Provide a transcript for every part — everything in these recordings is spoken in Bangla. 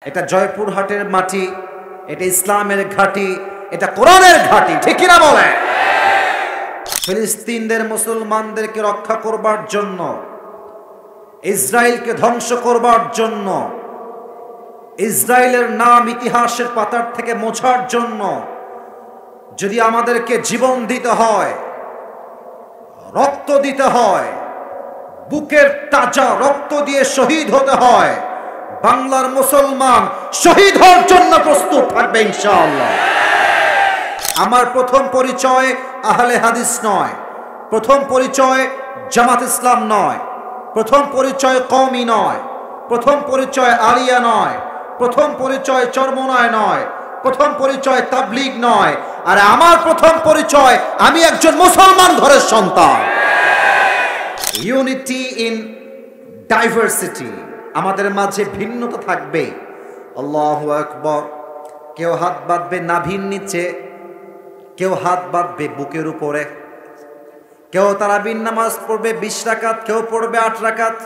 এটা জয়পুরহাটের মাটি, এটা ইসলামের ঘাঁটি, এটা কোরআনের ঘাঁটি, ঠিক কিনা বলে? ফিলিস্তিনদের মুসলমানদেরকে রক্ষা করবার জন্য, ইসরায়েলকে ধ্বংস করবার জন্য, ইসরায়েলের নাম ইতিহাসের পাতার থেকে মোছার জন্য যদি আমাদেরকে জীবন দিতে হয়, রক্ত দিতে হয়, বুকের তাজা রক্ত দিয়ে শহীদ হতে হয়, বাংলার মুসলমান শহীদ হওয়ার জন্য প্রস্তুত থাকবে ইনশাআল্লাহ। আমার প্রথম পরিচয় আহলে হাদিস নয়, প্রথম পরিচয় জামাত ইসলাম নয়, প্রথম পরিচয় কওমি নয়, প্রথম পরিচয় আলিয়া নয়, প্রথম পরিচয় চরমনায় নয়, প্রথম পরিচয় তাবলীগ নয়, আর আমার প্রথম পরিচয় আমি একজন মুসলমান ঘরের সন্তান। ইউনিটি ইন ডাইভার্সিটি, আমাদের মাঝে ভিন্নতা থাকবে। আল্লাহু আকবার। কেউ হাত বাঁধবে নাভির নিচে, কেউ হাত বাঁধবে বুকের উপরে, কেউ তারাবির নামাজ পড়বে 20 রাকাত, কেউ পড়বে 8 রাকাত,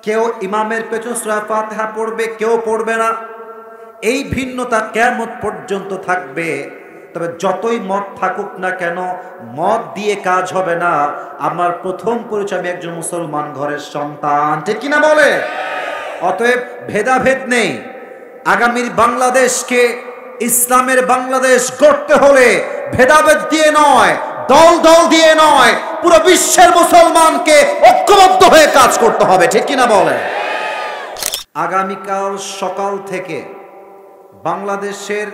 কেউ ইমামের পেছন সূরা ফাতিহা পড়বে, কেউ পড়বে না। এই ভিন্নতা কিয়ামত পর্যন্ত থাকবে। তবে যতই মত থাকুক না কেন, মত দিয়ে কাজ হবে না। আমার প্রথম পরিচয় আমি একজন মুসলমান ঘরের সন্তান, ঠিক কিনা বলে? অতএব ভেদাভেদ নেই। আগামীর বাংলাদেশকে ইসলামের বাংলাদেশ গড়তে হলে ভেদাভেদ দিয়ে নয়, দল দল দিয়ে নয়, পুরো বিশ্বের মুসলমানকে ঐক্যবদ্ধ হয়ে কাজ করতে হবে, ঠিক কিনা বলে? আগামীকাল সকাল থেকে বাংলাদেশের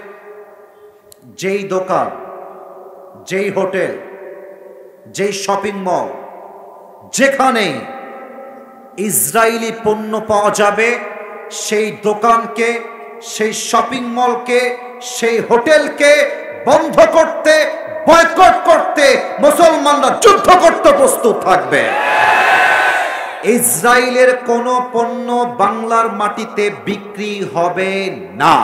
যেই দোকান, যেই হোটেল, যেই শপিং মল, যেখানেই ইসরায়েলি পণ্য পাওয়া যাবে, সেই দোকানকে, সেই শপিং মলকে, সেই হোটেলকে বন্ধ করতে, বয়কট করতে মুসলমানরা যুদ্ধ করতে প্রস্তুত থাকবে। ইসরায়েলের কোনো পণ্য বাংলার মাটিতে বিক্রি হবে না।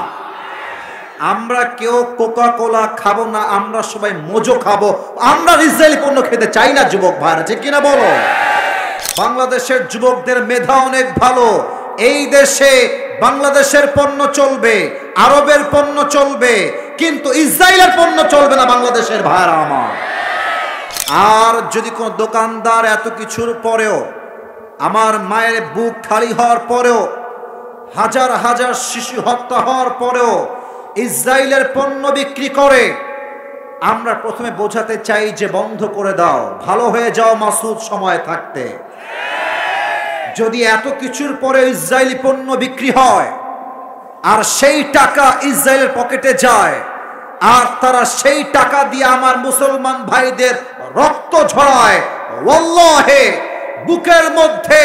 আমরা কেউ কোকা কোলা খাবো না, আমরা সবাই মোজো খাবো। আমরা ইসরায়েলি পণ্য খেতে চাই না যুবক ভাইরা, ঠিক কিনা বলো? বাংলাদেশের যুবকদের মেধা অনেক ভালো। এই দেশে বাংলাদেশের পণ্য চলবে, আরবের পণ্য চলবে, কিন্তু ইসরায়েলের পণ্য চলবে না বাংলাদেশের ভাইরা আমার। আর যদি কোন দোকানদার এত কিছুর পরেও, আমার মায়ের বুক খালি হওয়ার পরেও, হাজার হাজার শিশু হত্যা হওয়ার পরেও ইসরায়েলের পণ্য বিক্রি করে, আমরা প্রথমে বোঝাতে চাই যে বন্ধ করে দাও, ভালো হয়ে যাও মাসুদ সময় থাকতে। যদি এত কিছুর পরে ইসরায়েলি পণ্য বিক্রি হয় আর সেই টাকা ইসরায়েলের পকেটে যায়, আর তারা সেই টাকা দিয়ে আমার মুসলমান ভাইদের রক্ত ঝরায়, ওয়াল্লাহি বুকের মধ্যে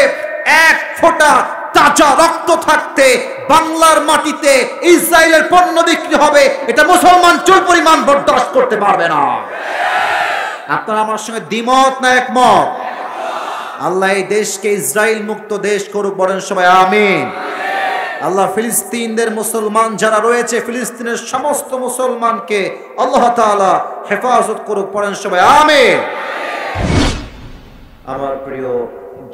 এক ফোঁটা তাজা রক্ত থাকতে বাংলার মাটিতে ইসরায়েলের পণ্য বিক্রি হবে, এটা মুসলমান চুল পরিমাণ বরদাস্ত করতে পারবে না। আপনারা আমার সঙ্গে দ্বিমত না একমত? আল্লাহ এই দেশকে ইসরায়েল মুক্ত দেশ করুক, বলেন সবাই আমিন। আল্লাহ ফিলিস্তিনদের মুসলমান যারা রয়েছে, ফিলিস্তিনের সমস্ত মুসলমানকে আল্লাহ তাআলা হেফাজত করুক, পড়েন সবাই আমিন। আমার প্রিয়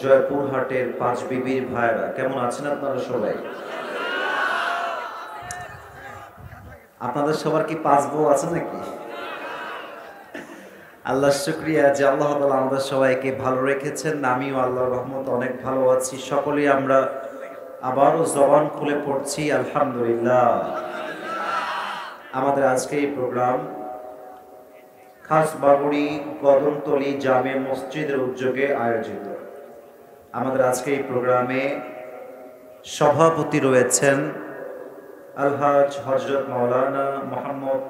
জয়পুরহাটের পাঁচ বিবির ভাইরা, কেমন আছেন আপনারা সবাই? আপনাদের সবার কি পাঁচ বউ আছে নাকি? আল্লাহ শুকরিয়া যে আল্লাহ তাআলা আমাদের সবাইকে ভালো রেখেছেন। আমিও আল্লাহর রহমতে অনেক ভালো আছি। সকলেই আমরা আবারও জবান খুলে পড়ছি আলহামদুলিল্লাহ। আমাদের আজকে এই প্রোগ্রাম খাসবাগুড়ি কদমতলী জামে মসজিদের উদ্যোগে আয়োজিত। আমাদের আজকে এই প্রোগ্রামে সভাপতি রয়েছেন আলহাজ হযরত মাওলানা মোহাম্মদ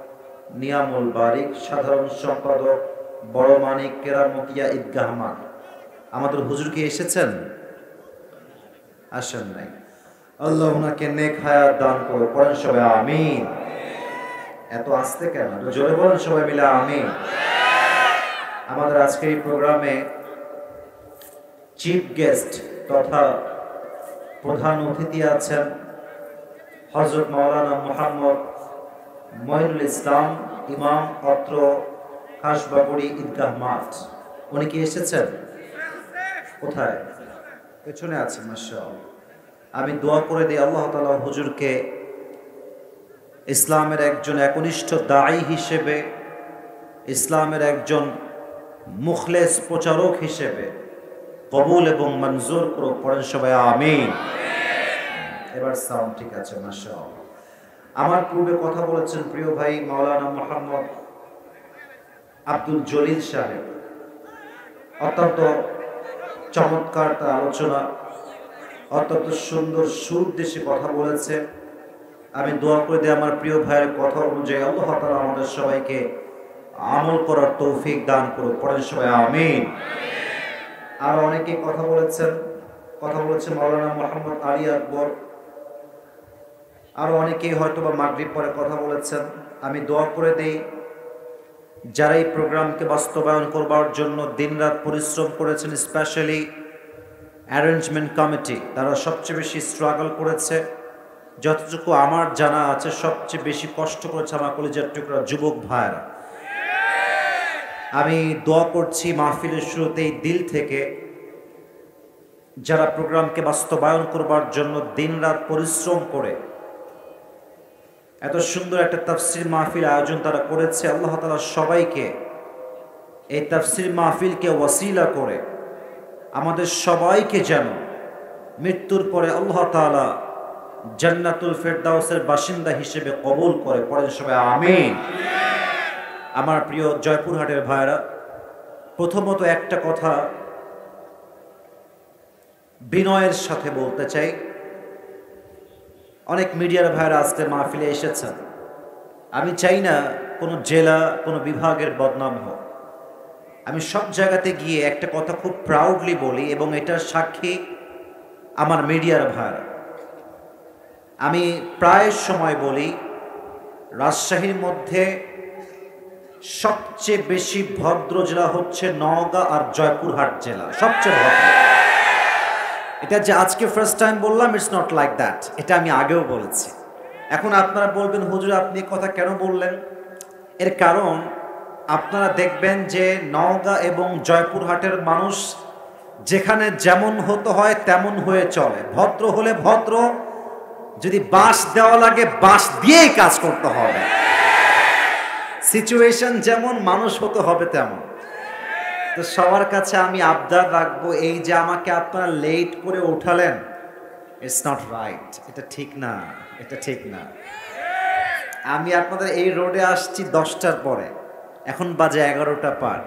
নিয়ামুল বারিক, সাধারণ সম্পাদক বড় মানিক কেরামতিয়া ঈদগাহ মাঠ। আমাদের হুজুর কি এসেছেন? আসেন নাই। আল্লাহ ওনাকে নেক হায়াত দান করুন, পড়েন সবাই আমিন। এত আস্তে কেন? জোরে বলেন সবাই মিলে আমিন। আমাদের আজকে এই প্রোগ্রামে চিফ গেস্ট তথা প্রধান অতিথি আছেন হযরত মাওলানা মোহাম্মদ মঈনুল ইসলাম, ইমাম অত্র খাসবাগুড়ি ঈদগাহ মাঠ। উনি কি এসেছেন? কোথায়? পেছনে আছে, মাশাআল্লাহ। আমি দোয়া করে দিই আল্লাহ তাআলা হুজুরকে ইসলামের একজন একনিষ্ঠ দায়ী হিসেবে, ইসলামের একজন মুখলেস প্রচারক হিসেবে কবুল এবং মঞ্জুর করো। পড়েন সবাই আমিন। এবার সাউন্ড ঠিক আছে, মাশাআল্লাহ। আমার পূর্বে কথা বলেছেন প্রিয় ভাই মাওলানা মুহাম্মদ আব্দুল জলিল সাহেব, অত্যন্ত চমৎকার তার আলোচনা, অত্যন্ত সুন্দর সুর দেশে কথা বলেছে। আমি দোয়া করে দিই আমার প্রিয় ভাইয়ের কথা অনুযায়ী আল্লাহ তাআলা আমাদের সবাইকে আমল করার তৌফিক দান করুন। পড়েন সবাই আমিন। আর অনেকে কথা বলেছেন মাওলানা মুহাম্মদ আলী আকবর, আরো অনেকেই হয়তো বা মাগরিব পরে কথা বলেছেন। আমি দোয়া করে দিই যারা এই প্রোগ্রামকে বাস্তবায়ন করবার জন্য দিনরাত পরিশ্রম করেছেন, স্পেশালি অ্যারেঞ্জমেন্ট কমিটি, তারা সবচেয়ে বেশি স্ট্রাগল করেছে। যতটুকু আমার জানা আছে সবচেয়ে বেশি কষ্ট করেছে আমার কলেজের টুকরা যুবক ভাইরা। আমি দোয়া করছি মাহফিলের শুরুতেই দিল থেকে যারা প্রোগ্রামকে বাস্তবায়ন করবার জন্য দিনরাত পরিশ্রম করে এত সুন্দর একটা তাফসির মাহফিল আয়োজন তারা করেছে, আল্লাহ তাআলা সবাইকে এই তাফসির মাহফিলকে ওয়াসিলা করে আমাদের সবাইকে যেন মৃত্যুর পরে আল্লাহ তাআলা জান্নাতুল ফেরদাউসের বাসিন্দা হিসেবে কবুল করে। পড়েন সবাই আমিন। আমার প্রিয় জয়পুরহাটের ভাইরা, প্রথমত একটা কথা বিনয়ের সাথে বলতে চাই। অনেক মিডিয়ার ভাইরা আজকে মাহফিলে এসেছেন। আমি চাই না কোনো জেলা কোনো বিভাগের বদনাম হোক। আমি সব জায়গাতে গিয়ে একটা কথা খুব প্রাউডলি বলি এবং এটার সাক্ষী আমার মিডিয়ার ভাইরা। আমি প্রায় সময় বলি রাজশাহীর মধ্যে সবচেয়ে বেশি ভদ্র জেলা হচ্ছে নওগাঁ আর জয়পুরহাট জেলা, সবচেয়ে ভদ্র। এটা যে আজকে ফার্স্ট টাইম বললাম, ইটস নট লাইক দ্যাট, এটা আমি আগেও বলেছি। এখন আপনারা বলবেন হুজুর আপনি কথা কেন বললেন? এর কারণ আপনারা দেখবেন যে নওগাঁ এবং জয়পুরহাটের মানুষ যেখানে যেমন হতে হয় তেমন হয়ে চলে। ভদ্র হলে ভদ্র, যদি বাঁশ দেওয়া লাগে বাঁশ দিয়েই কাজ করতে হবে। সিচুয়েশন যেমন মানুষ হতে হবে তেমন। তো সবার কাছে আমি আবদার রাখবো, এই যে আমাকে আপনারা লেট করে উঠালেন, ইটস নট রাইট, এটা ঠিক না, এটা ঠিক না। আমি আপনাদের এই রোডে আসছি 10টার পরে, এখন বাজে 11টা পার।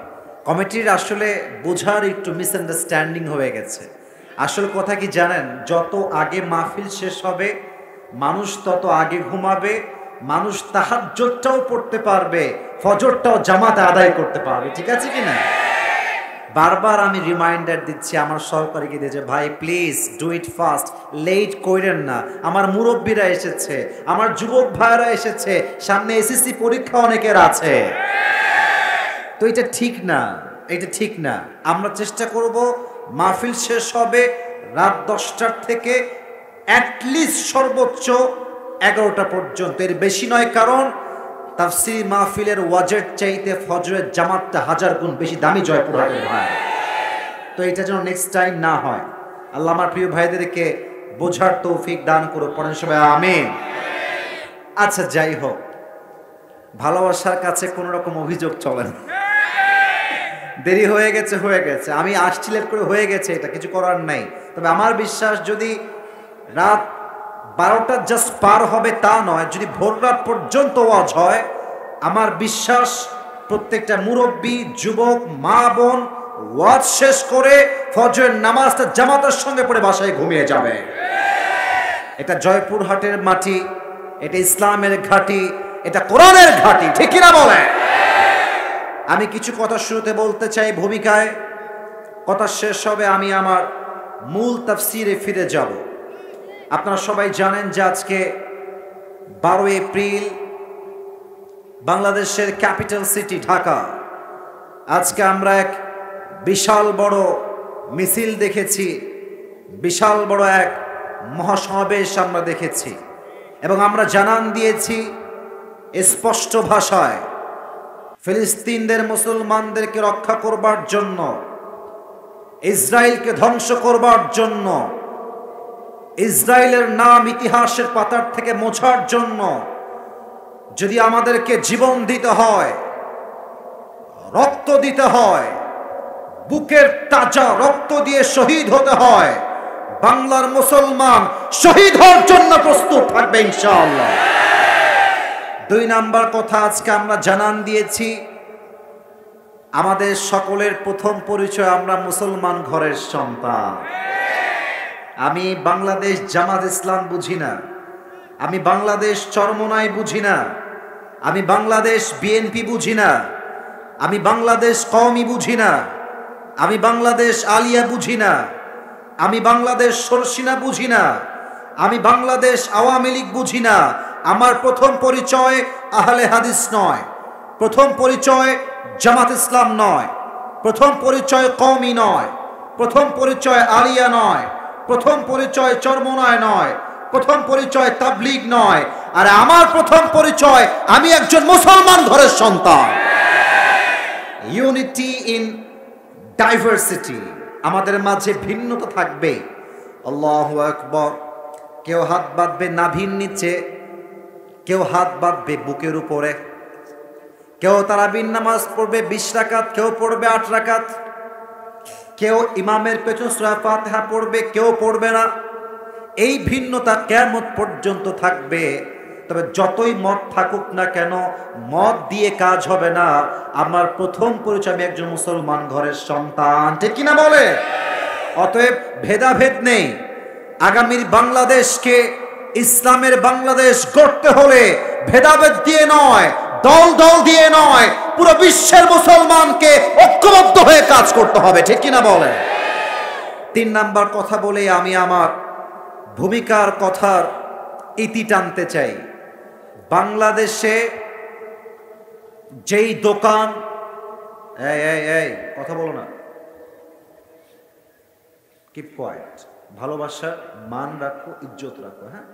কমিটির আসলে বোঝার একটু মিসআন্ডারস্ট্যান্ডিং হয়ে গেছে। আসল কথা কি জানেন, যত আগে মাহফিল শেষ হবে মানুষ তত আগে ঘুমাবে, মানুষ তাহাজ্জুদটাও পড়তে পারবে, ফজরটাও জামাতে আদায় করতে পারবে। ঠিক আছে কি না? বারবার আমি রিমাইন্ডার দিচ্ছি আমার সহকারীকে দিয়ে যে ভাই please do it fast, late কইরেন না। আমার মুরব্বীরা এসেছে, আমার যুবক ভাইরা এসেছে, সামনে এসএসসি পরীক্ষা অনেকের আছে। তো এটা ঠিক না, এটা ঠিক না। আমরা চেষ্টা করব মাহফিল শেষ হবে রাত 10টার থেকে অ্যাটলিস্ট সর্বোচ্চ 11টা পর্যন্ত, এর বেশি নয়। কারণ তাফসীর মাহফিলের ওয়াজের চাইতে ফজরের জামাতটা 1000 গুণ বেশি দামি জয়পুরহাটের ভাই। তো এটা যেন নেক্সট টাইম না হয়, আল্লাহ আমার প্রিয় ভাইদেরকে বোঝার তৌফিক দান করো। পড়েন সবাই আমিন। আচ্ছা যাই হোক, ভালোবাসার কাছে কোনো রকম অভিযোগ চলে না। দেরি হয়ে গেছে হয়ে গেছে, আমি আসছি লেট করে হয়ে গেছে, এটা কিছু করার নাই। তবে আমার বিশ্বাস যদি রাত 12টা জাস্ট পার হবে তা নয়, যদি ভোর রাত পর্যন্ত ওয়াজ হয়, আমার বিশ্বাস প্রত্যেকটা মুরব্বী যুবক মা বোন ওয়াজ শেষ করে ফজরের নামাজটা জামাতের সঙ্গে পড়ে বাসায় ঘুমিয়ে যাবে। এটা জয়পুরহাটের মাটি, এটা ইসলামের ঘাঁটি, এটা কোরআনের ঘাঁটি, ঠিক কিনা বলে? আমি কিছু কথা শুরুতে বলতে চাই ভূমিকায়, কথা শেষ হবে আমি আমার মূল তাফসিরে ফিরে যাব। আপনারা সবাই জানেন যে আজকে 12 এপ্রিল বাংলাদেশের ক্যাপিটাল সিটি ঢাকা। আজকে আমরা এক বিশাল বড় মিছিল দেখেছি, বিশাল বড় এক মহাসমাবেশ আমরা দেখেছি এবং আমরা জানান দিয়েছি স্পষ্ট ভাষায় ফিলিস্তিনদের মুসলমানদেরকে রক্ষা করবার জন্য, ইসরায়েলকে ধ্বংস করবার জন্য ইসরায়েলের নাম ইতিহাসের পাতার থেকে মোছার জন্য যদি আমাদেরকে জীবন দিতে হয়, রক্ত দিতে হয়, বুকের তাজা রক্ত দিয়ে শহীদ হতে হয়, বাংলার মুসলমান শহীদ হওয়ার জন্য প্রস্তুত থাকবে ইনশাআল্লাহ। 2 নাম্বার কথা আজকে আমরা জানান দিয়েছি, আমাদের সকলের প্রথম পরিচয় আমরা মুসলমান ঘরের সন্তান। আমি বাংলাদেশ জামাত ইসলাম বুঝি না, আমি বাংলাদেশ চরমোনাই বুঝি না, আমি বাংলাদেশ বিএনপি বুঝি না, আমি বাংলাদেশ কওমি বুঝি না, আমি বাংলাদেশ আলিয়া বুঝি না, আমি বাংলাদেশ সরসিনা বুঝি না, আমি বাংলাদেশ আওয়ামী লীগ বুঝি না। আমার প্রথম পরিচয় আহলে হাদিস নয়, প্রথম পরিচয় জামাত ইসলাম নয়, প্রথম পরিচয় কওমি নয়, প্রথম পরিচয় আলিয়া নয়, প্রথম পরিচয় চরমোনায় নয়, প্রথম পরিচয় তাবলীগ নয়, আর আমার প্রথম পরিচয় আমি একজন মুসলমান ঘরের সন্তান। ইউনিটি ইন ডাইভার্সিটি, আমাদের মাঝে ভিন্নতা থাকবে। আল্লাহু আকবার। কেউ হাত বাঁধবে নাভির নিচে, কেউ হাত বাঁধবে বুকের উপরে, কেউ তারাবির নামাজ পড়বে 20 রাকাত, কেউ পড়বে 8 রাকাত, কেউ ইমামের পেছনে সূরা ফাতিহা পড়বে, কেউ পড়বে না। এই ভিন্নতা কিয়ামত পর্যন্ত থাকবে। তবে যতই মত থাকুক না কেন, মত দিয়ে কাজ হবে না। আমার প্রথম পরিচয় আমি একজন মুসলমান ঘরের সন্তান, ঠিক কিনা বলে? অতএব ভেদাভেদ নেই। আগামীর বাংলাদেশকে ইসলামের বাংলাদেশ গড়তে হলে ভেদাভেদ দিয়ে নয়, দল দল দিয়ে নয়, পুরো বিশ্বের মুসলমানকে ঐক্যবদ্ধ হয়ে কাজ করতে হবে, ঠিক কিনা বলে? 3 নাম্বার কথা বলে আমি আমার ভূমিকার কথার ইতি টানতে চাই। বাংলাদেশে যেই দোকান, এই কথা বলো না, কিপ কোয়াইট, ভালোবাসার মান রাখো, ইজ্জত রাখো। হ্যাঁ,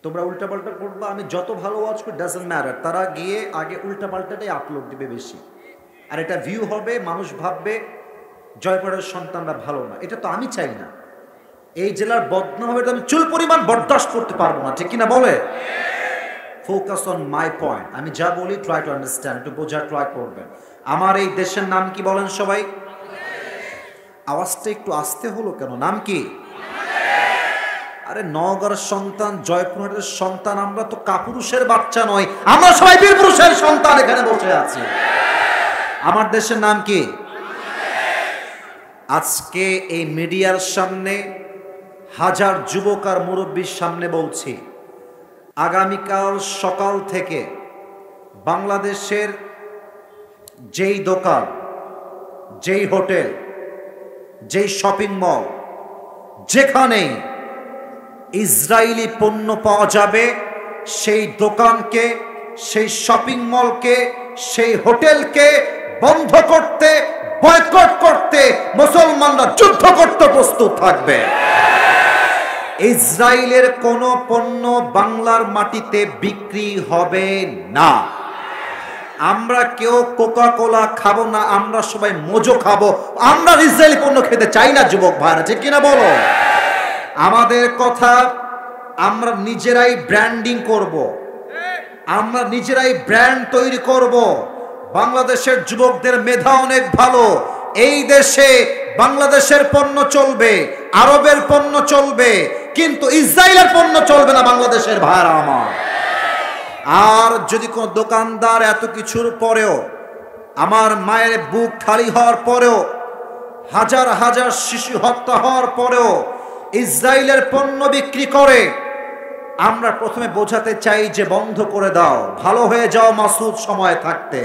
তোমরা উল্টাপাল্টা করবা, আমি যত ভালো ওয়াচ করি ডাজন্ট ম্যাটার, তারা গিয়ে আগে উল্টাপাল্টাটাই আপলোড দিবে বেশি, আর এটা ভিউ হবে, মানুষ ভাববে জয়পুরের সন্তানরা ভালো না। এটা তো আমি চাই না। এই জেলার বদনাম হবে, আমি চুল পরিমাণ বরদাস্ত করতে পারবো না, ঠিক কিনা বলে? Focus on my point. আমি যা বলি ট্রাই টু আন্ডারস্ট্যান্ড, একটু বোঝার ট্রাই করবেন। আমার এই দেশের নাম কি বলেন সবাই? আওয়াজটা একটু আস্তে হলো কেন? নাম কি? আরে নওগাঁর সন্তান, জয়পুরের সন্তান, আমরা তো কাপুরুষের বাচ্চা নয়, আমরা সবাই বীর পুরুষের সন্তান এখানে বসে আছি। আমার দেশের নাম কি? আজকে এই মিডিয়ার সামনে, হাজার যুবক আর মুরব্বীর সামনে বলছি, আগামীকাল সকাল থেকে বাংলাদেশের যেই দোকান, যেই হোটেল, যেই শপিং মল, যেখানেই ইসরায়েলি পণ্য পাওয়া যাবে, সেই দোকানকে, সেই শপিং মলকে, সেই হোটেলকে বন্ধ করতে, বয়কট করতে মুসলমানরা যুদ্ধ করতে প্রস্তুত থাকবে। ইসরায়েলের কোন পণ্য বাংলার মাটিতে বিক্রি হবে না। আমরা কেউ কোকা কোলা খাবো না, আমরা সবাই মোজো খাবো। আমরা ইসরায়েলি পণ্য খেতে চাই না যুবক ভাইরা, ঠিক কিনা বলো? আমাদের কথা, আমরা নিজেরাই ব্র্যান্ডিং করব, আমরা নিজেরাই ব্র্যান্ড তৈরি করব। বাংলাদেশের যুবকদের মেধা অনেক ভালো। এই দেশে বাংলাদেশের পণ্য চলবে, আরবের পণ্য চলবে, কিন্তু ইসরায়েলের পণ্য চলবে না বাংলাদেশের ভাইরা আমার। আর যদি কোন দোকানদার এত কিছুর পরেও, আমার মায়ের বুক খালি হওয়ার পরেও, হাজার হাজার শিশু হত্যা হওয়ার পরেও ইসরায়েলের পণ্য বিক্রি করে, আমরা প্রথমে বোঝাতে চাই যে বন্ধ করে দাও, ভালো হয়ে যাও মাসুদ সময় থাকতে।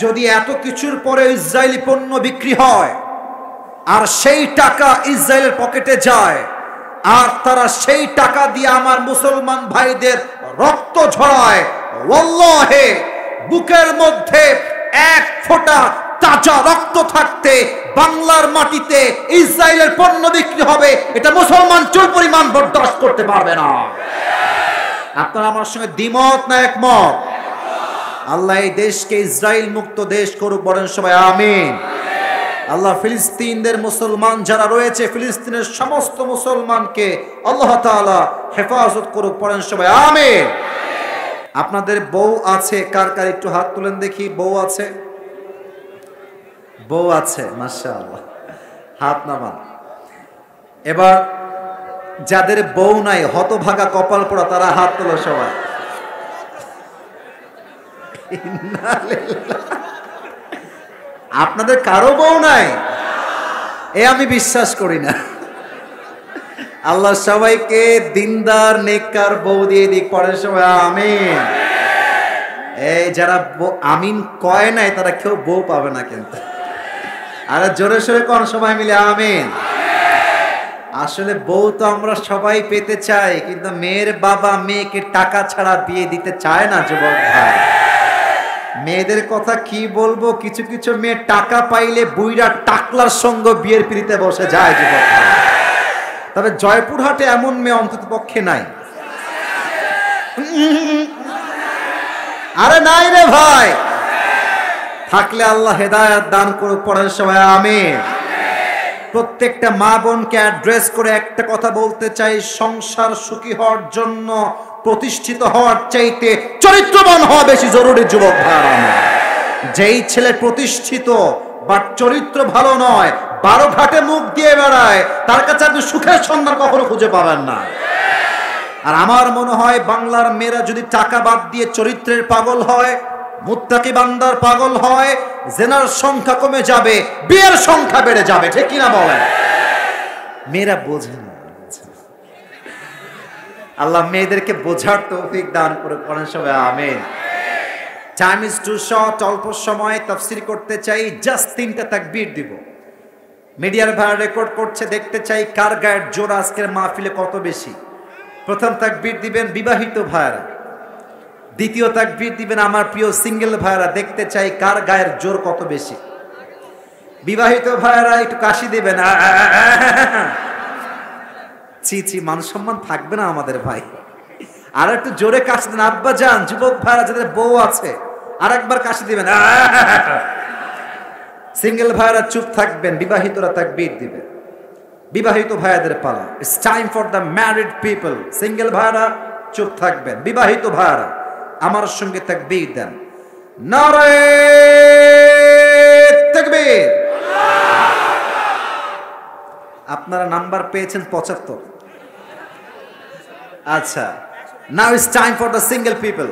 যদি এত কিছুর পরে ইসরায়েলি পণ্য বিক্রি হয় আর সেই টাকা ইসরায়েলের পকেটে যায়, আর তারা সেই টাকা দিয়ে আমার মুসলমান ভাইদের রক্ত ঝরায়, ওয়াল্লাহে বুকের মধ্যে 1 ফোঁটা তাজা রক্ত থাকতে বাংলার মাটিতে ইসরায়েলের পণ্য বিক্রি হবে, এটা মুসলমান চুল পরিমাণ বরদাস্ত করতে পারবে না। আপনারা আমার সঙ্গে দ্বিমত না একমত? আল্লাহ এই দেশকে ইসরায়েল মুক্ত দেশ করুক, বলেন সবাই আমিন। আল্লাহ ফিলিস্তিনদের মুসলমান যারা রয়েছে ফিলিস্তিনের সমস্ত মুসলমানকে আল্লাহ তাআলা হেফাজত করুক, পড়েন সবাই আমিন। আপনাদের বউ আছে কার কার একটু হাত তুলেন দেখি। বউ আছে? বউ আছে, মাশাআল্লাহ, হাত নামান। এবার যাদের বউ নাই, হতভাগা কপাল পোড়া, তারা হাত তোলো সবাই। আপনাদের কারো বউ নাই? এ আমি বিশ্বাস করি না। আল্লাহ সবাইকে দিনদার নেককার বউ দিয়ে দিক, পড়ে সবাই আমিন। এই যারা আমিন কয় নাই তারা কেউ বউ পাবে না কিন্তু। আরে জোরে সোরে কোন সবাই মিলে আমিন। আসলে বউ তো আমরা সবাই পেতে চাই, কিন্তু মেয়ের বাবা মেয়েকে টাকা ছাড়া বিয়ে দিতে চায় না যুবক ভাই। মেয়েদের কথা কি বলবো, কিছু কিছু মেয়ে টাকা পাইলে বুইরা টাকলার সঙ্গে বিয়ের পিড়িতে বসে যায় যুবক ভাই। তবে জয়পুরহাটে এমন মেয়ে অন্তত পক্ষে নাই। আরে নাই রে ভাই, থাকলে আল্লাহ হেদায়েত দান করুক, পড়েন সবাই আমিন। প্রত্যেকটা মা বোনকে অ্যাড্রেস করে একটা কথা বলতে চাই, সংসার সুখী হওয়ার জন্য প্রতিষ্ঠিত হওয়ার চাইতে চরিত্রবান হওয়া বেশি জরুরি যুবক ভাই। যেই ছেলে প্রতিষ্ঠিত বাট চরিত্র ভালো নয়, 12 ঘাটে মুখ দিয়ে বেড়ায়, তার কাছে আপনি সুখের সন্ধান কখনো খুঁজে পাবেন না। আর আমার মনে হয় বাংলার মেয়েরা যদি টাকা বাদ দিয়ে চরিত্রের পাগল হয়, মুত্তাকি বান্দার পাগল হয়, জেনার সংখ্যা কমে যাবে, বিয়ের সংখ্যা বেড়ে যাবে, ঠিক কিনা বলেন? মেয়েরা বোঝে না। আল্লাহ মেয়েদেরকে বোঝার তৌফিক দান করে, পড়েন সবাই আমিন। টাইম ইজ টু শর্ট, অল্প সময় তাফসীর করতে চাই, জাস্ট 3টা তাকবীর দিব। মিডিয়ার ভাড়া রেকর্ড করছে, দেখতে চাই কার গায়ের জোর আজকের মাহফিলে কত বেশি। প্রথম তাকবীর দিবেন বিবাহিত ভাইরা, দ্বিতীয় তাকবীর দিবেন আমার প্রিয় সিঙ্গেল ভাইরা, দেখতে চাই কার গায়ের জোর কত বেশি। বিবাহিত ভাইরা একটু কাশি দিবেন। ছি ছি, মান সম্মান থাকবে না আমাদের ভাই। আর একটু জোরে কাশি দেন আব্বা যান। যুবক ভাইরা যাদের বউ আছে আর একবার কাশি দিবেন। সিঙ্গেল ভাইরা চুপ থাকবেন, বিবাহিতরা তাকবীর দিবেন। বিবাহিত ভাইয়াদের পালা, it's time for the married people. Single ভাইরা চুপ থাকবেন, বিবাহিত ভাইরা আমার সঙ্গে তাকবীর দেন। নারে তাকবীর। আপনারা নাম্বার পেয়েছেন 75। আচ্ছা, now it's time for the single people.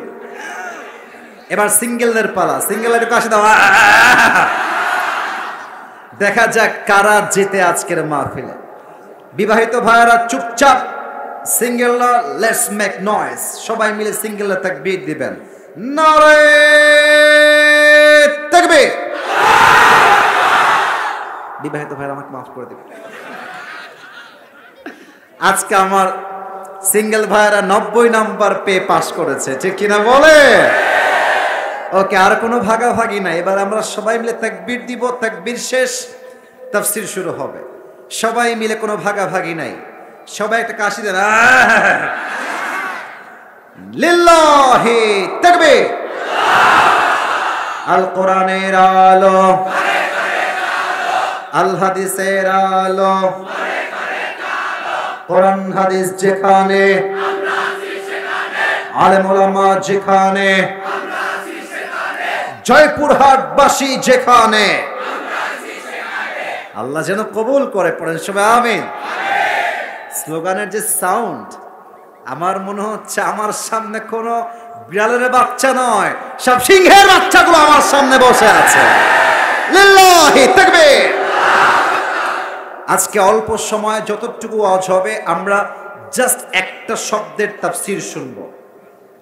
এবার সিঙ্গেলদের পালা, সিঙ্গেলের কাছে দাও। দেখা যাক কারা জিতে আজকের মাহফিলে। বিবাহিত ভাইরা চুপচাপ, সিঙ্গেলরা লেটস মেক নয়েজ। সবাই মিলে সিঙ্গেলরা তাকবীর দিবেন। নারে তাকবীর। বিবাহিত ভাইরা আমাকে মাফ করে দিবেন। আজকে আমার সিঙ্গেল ভাইরা 90 নাম্বার পেয়ে পাস করেছে, ঠিক কিনা বলে? ওকে, আর কোনো ভাগাভাগি নাই। এবার আমরা সবাই মিলে তাকবীর দিব, তাকবীর শেষ তাফসীর শুরু হবে। সবাই মিলে, কোনো ভাগাভাগি নাই। সবাই একটা কাশি দেন। লিল্লাহি তাকবীর। আল কোরআনের আলো, আল হাদিসের আলো, কোরআন হাদিস যেখানে, আলেম ওলামা যেখানে, জয়পুরহাটবাসী যেখানে, আল্লাহ যেন কবুল করে, পড়েন সবাই আমিন। স্লোগানের যে সাউন্ড, আমার মনে হচ্ছে আমার সামনে কোনো বিড়ালের বাচ্চা নয়, সব সিংহের বাচ্চাগুলো আমার সামনে বসে আছে। লিল্লাহি তাকবীর। আজকে অল্প সময় যতটুকু ওয়াজ হবে, আমরা জাস্ট একটা শব্দের তাফসীর শুনবো।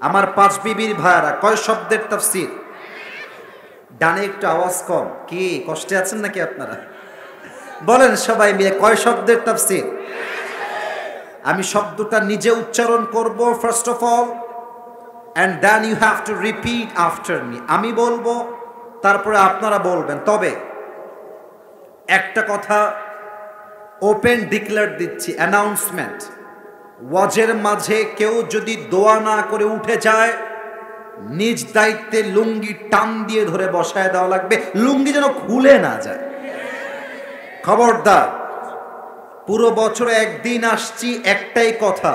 আমার 5 বিবির ভাইরা, কয় শব্দের তাফসীর? ডানে একটু আওয়াজ কম, কি কষ্টে আছেন নাকি আপনারা? বলেন সবাই মিলে, কয় শব্দের তাফসীর? আমি শব্দটা নিজে উচ্চারণ করব first of all, and then you have to repeat after me. আমি বলবো, তারপরে আপনারা বলবেন। তবে একটা কথা ওপেন ডিক্লেয়ার দিচ্ছি, অ্যানাউন্সমেন্ট, ওয়াজের মাঝে কেউ যদি দোয়া না করে উঠে যায়, নিজ দায়িত্বে লুঙ্গি টান দিয়ে ধরে বসায় দেওয়া লাগবে, লুঙ্গি যেন খুলে না যায়। খবরদার, পুরো বছরে একদিন আসছি, একটাই কথা,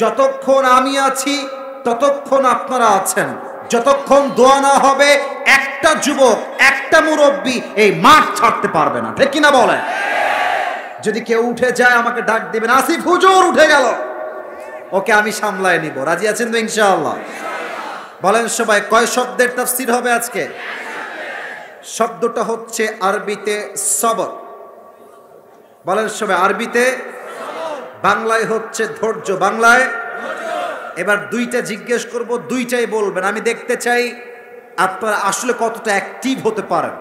যতক্ষণ আমি আছি ততক্ষণ আপনারা আছেন। যতক্ষণ দোয়া না হবে একটা যুবক, একটা মুরব্বী এই মাঠ ছাড়তে পারবে না, ঠিক কিনা বলেন? যদি কেউ উঠে যায় আমাকে ডাক দিবেন, আসিফ হুজুর উঠে গেল, ওকে আমি সামলায় নিব। রাজি আছেন তো ইনশাআল্লাহ? বলেন সবাই, কয় শব্দের তাফসীর হবে আজকে? শব্দটা হচ্ছে আরবিতে সবর। বলেন সবাই, আরবিতে, বাংলায় হচ্ছে ধৈর্য। বাংলায় এবার দুইটা জিজ্ঞেস করব, দুইটাই বলবেন। আমি দেখতে চাই আপনারা আসলে কতটা অ্যাক্টিভ হতে পারেন।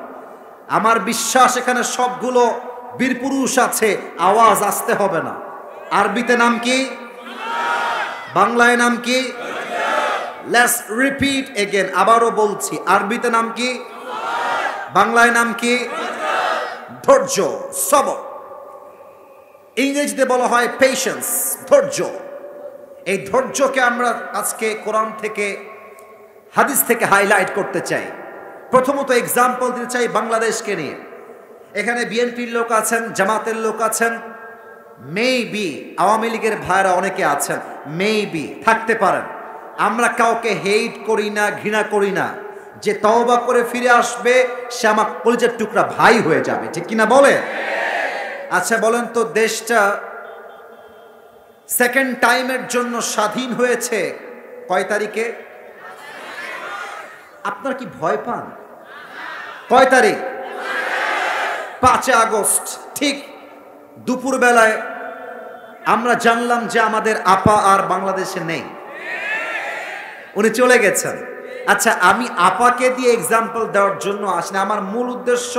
আমার বিশ্বাস এখানে সবগুলো বীরপুরুষ আছে, আওয়াজ আসতে হবে না। আরবিতে নাম কি? বাংলায় নাম কি? লেটস রিপিট এগেন, আবারও বলছি, আরবিতে নাম কি? বাংলায় নাম কি? ধৈর্য, সবর। ইংরেজিতে বলা হয় পেশেন্স, ধৈর্য। এই ধৈর্যকে আমরা আজকে কোরআন থেকে, হাদিস থেকে হাইলাইট করতে চাই। প্রথমত এক্সাম্পল দিতে চাই বাংলাদেশকে নিয়ে। এখানে বিএনপির লোক আছেন, জামাতের লোক আছেন, মেবি আওয়ামী লীগের ভাইরা অনেকে আছেন, মেবি থাকতে পারেন। আমরা কাউকে হেট করি না, ঘৃণা করি না। যে তওবা করে ফিরে আসবে সে আমার কলিজার টুকরা ভাই হয়ে যাবে, ঠিক কিনা বলে? আচ্ছা বলেন তো, দেশটা সেকেন্ড টাইমের জন্য স্বাধীন হয়েছে কয় তারিখে? আপনার কি ভয় পান? কয় তারিখ? 5 আগস্ট। ঠিক দুপুর বেলায় আমরা জানলাম যে আমাদের আপা আর বাংলাদেশে নেই, উনি চলে গেছেন। আচ্ছা, আমি আপাকে দিয়ে এক্সাম্পল দেওয়ার জন্য আসলে আমার মূল উদ্দেশ্য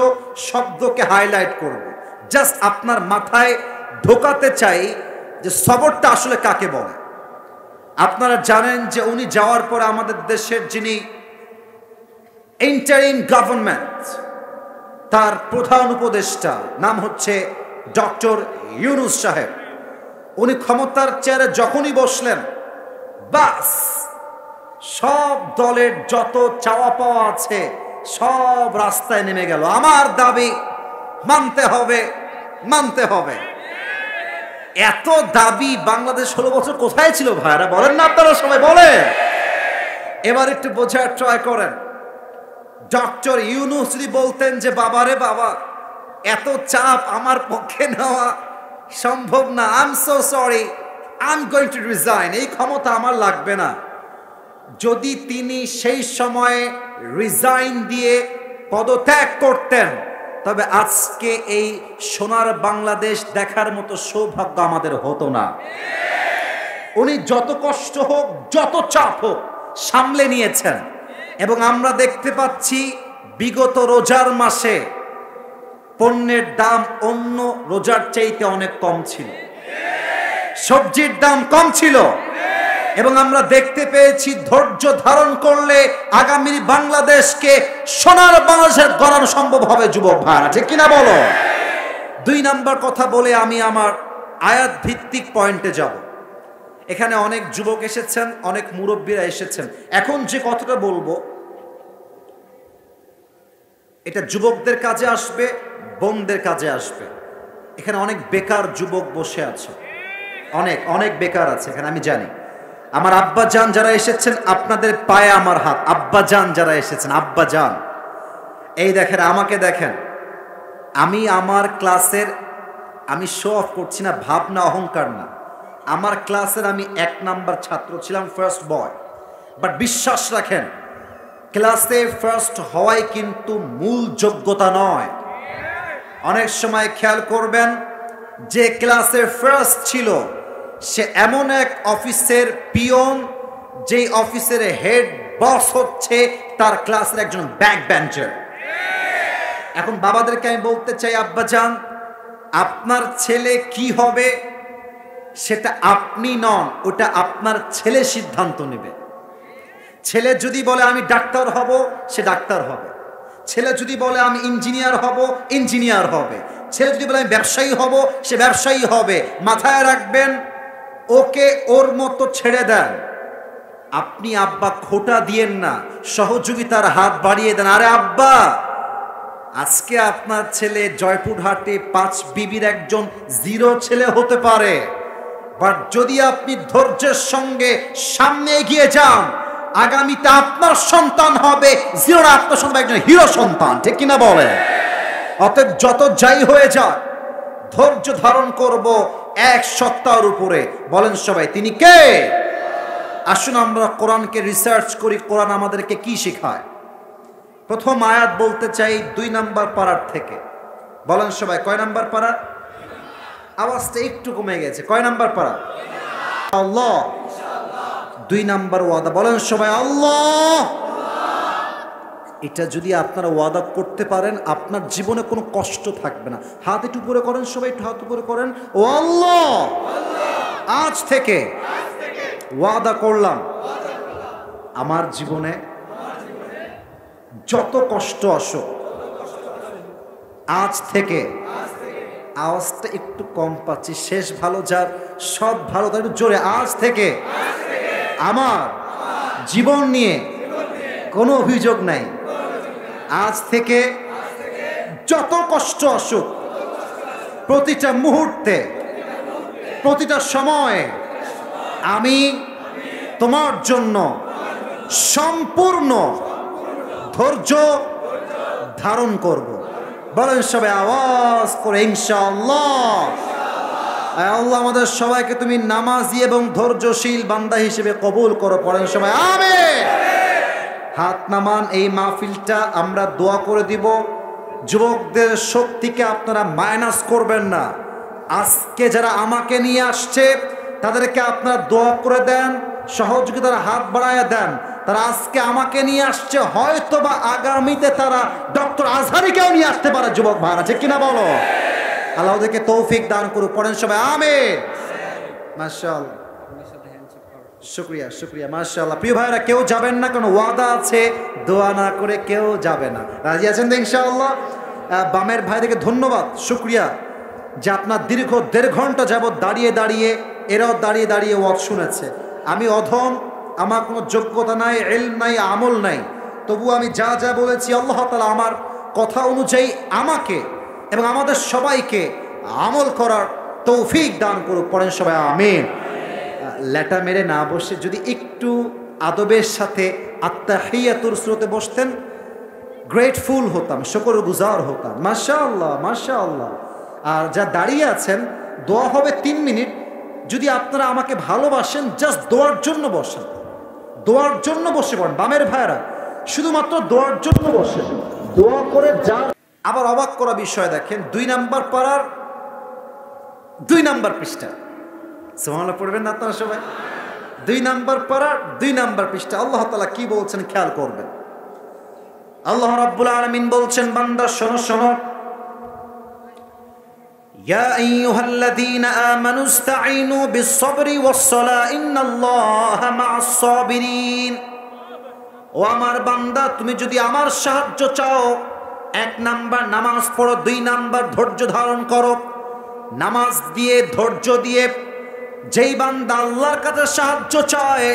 শব্দকে হাইলাইট করব। জাস্ট আপনার মাথায় ঢোকাতে চাই যে সবরটা আসলে কাকে বলে। আপনারা জানেন যে উনি যাওয়ার পরে আমাদের দেশের যিনি ইন্টারিম গভর্নমেন্ট, তার প্রধান উপদেষ্টা নাম হচ্ছে ডক্টর ইউনূস সাহেব। উনি ক্ষমতার চেয়ারে যখনই বসলেন, বাস সব দলের যত চাওয়া পাওয়া আছে সব রাস্তায় নেমে গেল। আমার দাবি মানতে হবে, মানতে হবে। এত দাবি বাংলাদেশ 16 বছর কোথায় ছিল ভাইরা? বলেন না আপনারা সবাই, বলেন। এবার একটু বোঝার ট্রাই করেন। ডক্টর ইউনূস যদি বলতেন যে বাবারে বাবা, এত চাপ আমার পক্ষে নেওয়া সম্ভব না, I am so sorry, I am going to resign, এই ক্ষমতা আমার লাগবে না, যদি তিনি সেই সময়ে রিজাইন দিয়ে পদত্যাগ করতেন, তবে আজকে এই সোনার বাংলাদেশ দেখার মতো সৌভাগ্য আমাদের হতো না। উনি যত কষ্ট হোক, যত চাপ হোক সামলে নিয়েছেন। এবং আমরা দেখতে পাচ্ছি বিগত রোজার মাসে পণ্যের দাম অন্য রোজার চাইতে অনেক কম ছিল, সবজির দাম কম ছিল। এবং আমরা দেখতে পেয়েছি ধৈর্য ধারণ করলে আগামী বাংলাদেশকে সোনার বাংলাদেশের গড়ানো সম্ভব হবে। যুবক ভাইরা, ঠিক কিনা বলো? 2 নাম্বার কথা বলে আমি আমার আয়াত ভিত্তিক পয়েন্টে যাব। এখানে অনেক যুবক এসেছেন, অনেক মুরব্বীরা এসেছেন। এখন যে কথাটা বলবো এটা যুবকদের কাজে আসবে, বোনদের কাজে আসবে। এখানে অনেক বেকার যুবক বসে আছে, অনেক অনেক বেকার আছে এখানে, আমি জানি। আমার আব্বা জান যারা এসেছেন, আপনাদের পায়ে আমার হাত। আব্বা জান যারা এসেছেন, আব্বা জান, এই দেখেন, আমাকে দেখেন। আমি আমার ক্লাসের, আমি শো অফ করছি না, ভাবনা অহংকার না, আমার ক্লাসের আমি 1 নাম্বার ছাত্র ছিলাম, ফার্স্ট বয়। বাট বিশ্বাস রাখেন, ক্লাসে ফার্স্ট হওয়াই কিন্তু মূল যোগ্যতা নয়। অনেক সময় খেয়াল করবেন যে ক্লাসের ফার্স্ট ছিল, সে এমন এক অফিসের পিয়ন, যেই অফিসের হেড বস হচ্ছে তার ক্লাসের একজন ব্যাক বেঞ্চার। এখন বাবাদেরকে আমি বলতে চাই, আব্বা জান, আপনার ছেলে কি হবে সেটা আপনি নন, ওটা আপনার ছেলে সিদ্ধান্ত নেবে। ছেলে যদি বলে আমি ডাক্তার হব, সে ডাক্তার হবে। ছেলে যদি বলে আমি ইঞ্জিনিয়ার হব, ইঞ্জিনিয়ার হবে। ছেলে যদি বলে আমি ব্যবসায়ী হব, সে ব্যবসায়ী হবে। মাথায় রাখবেন, ওকে ওর মতো ছেড়ে দেন। আপনি আব্বা খোটা দিয়েন না, সহযোগিতার হাত বাড়িয়ে দেন। আরে আব্বা, আজকে আপনার ছেলে জয়পুরহাটে 5 বিবির একজন 0 ছেলে হতে পারে, বাট যদি আপনি ধৈর্যের সঙ্গে সামনে এগিয়ে যান, আগামীতে আপনার সন্তান হবে 0 আপনার সন্তান একজন হিরো সন্তান, ঠিক কিনা বলে? অতএব যত যাই হয়ে যাক, ধৈর্য ধারণ করব 1 সপ্তাহের উপরে। বলেন সবাই, তিনি কে? আসুন আমরা কোরআনকে রিসার্চ করি, কোরআন আমাদেরকে কি শেখায়। প্রথম আয়াত বলতে চাই 2 নাম্বার পারার থেকে। বলেন সবাই, কয় নাম্বার পারা? আওয়াজটা একটু কমে গেছে। কয় নাম্বার পারা? আল্লাহ 2 নাম্বার ওয়াদা। বলেন সবাই, আল্লাহ। এটা যদি আপনারা ওয়াদা করতে পারেন, আপনার জীবনে কোনো কষ্ট থাকবে না। হাত একটু উপরে করেন সবাই, একটু হাত উপরে করেন। ও আল্লাহ, আজ থেকে ওয়াদা করলাম আমার জীবনে যত কষ্ট আসুক, আজ থেকে, আওয়াজটা একটু কম পাচ্ছি, শেষ ভালো যার সব ভালো তার একটু জোরে, আজ থেকে আমার জীবন নিয়ে কোনো অভিযোগ নাই। আজ থেকে যত কষ্ট আসুক, প্রতিটা মুহূর্তে, প্রতিটা সময়ে আমি তোমার জন্য সম্পূর্ণ ধৈর্য ধারণ করব। বলেন সবাই আওয়াজ করে ইনশাআল্লাহ। আল্লাহ আমাদের সবাইকে তুমি নামাজি এবং ধৈর্যশীল বান্দা হিসেবে কবুল করো। পড়েন সবাই আমিন। হাত নামান। এই মাহফিলটা আমরা দোয়া করে দিব। যুবকদের শক্তিকে আপনারা মাইনাস করবেন না। আজকে যারা আমাকে নিয়ে আসছে তাদেরকে আপনারা দোয়া করে দেন, সহযোগিতার হাত বাড়ায় দেন। তারা আজকে আমাকে নিয়ে আসছে, হয়তো বা আগামীতে তারা ডক্টর আজহারিকেও নিয়ে আসতে পারে। যুবক ভাইরা, ঠিক কিনা বলো? আল্লাহ ওদেরকে তৌফিক দান করুক। পড়েন সবাই আমিন। মাশাআল্লাহ, শুকরিয়া শুকরিয়া, মাশাআল্লাহ। প্রিয় ভাইরা, কেউ যাবেন না, কারণ ওয়াদা আছে, দোয়া না করে কেউ যাবে না। রাজি আছেন তো ইনশাআল্লাহ? বামের ভাইদেরকে ধন্যবাদ, শুকরিয়া, যে আপনার দীর্ঘ 1.5 ঘন্টা যাবত দাঁড়িয়ে দাঁড়িয়ে, এরাও দাঁড়িয়ে দাঁড়িয়ে ওয়াজ শুনেছে। আমি অধম, আমার কোনো যোগ্যতা নাই, ইলম নাই, আমল নাই, তবু আমি যা যা বলেছি আল্লাহ তাআলা আমার কথা অনুযায়ী আমাকে এবং আমাদের সবাইকে আমল করার তৌফিক দান করুক। পড়েন সবাই আমিন। লেটা মেরে না বসে যদি একটু আদবের সাথে আত্তাহিয়াতুর স্রোতে বসতেন, গ্রেটফুল হতাম, শুকরগুজার হতাম। মাশাআল্লাহ মাশাআল্লাহ। আর যা দাঁড়িয়ে আছেন, দোয়া হবে 3 মিনিট। যদি আপনারা আমাকে ভালোবাসেন, জাস্ট দোয়ার জন্য বসেন, দোয়ার জন্য বসে পড়েন। বামের ভাইরা, শুধুমাত্র দোয়ার জন্য বসেন, দোয়া করে যান। আবার অবাক করা বিষয় দেখেন, 2 নাম্বার পারার 2 নাম্বার পৃষ্ঠা। সুবহানাল্লাহ পড়বেন না আপনারা সবাই? 2 নাম্বার পারার 2 নাম্বার পৃষ্ঠা। আল্লাহ তাআলা কি বলছেন খেয়াল করবেন। আল্লাহ রাব্বুল আলামিন বলছেন, বান্দা শোনো শোনো, ইয়া আইয়ুহাল্লাযীনা আমানু ইসতাঈনু বিস-সাবরি ওয়াস-সালাহ ইন্নাল্লাহা মা'আস-সাবিরিন। ও আমার বান্দা, তুমি যদি আমার সাহায্য চাও, 1 নাম্বার নামাজ পড়ো, 2 নাম্বার ধৈর্য ধারণ করো। নামাজ দিয়ে, ধৈর্য দিয়ে যেই বান্দা আল্লাহর কাছে সাহায্য চায়,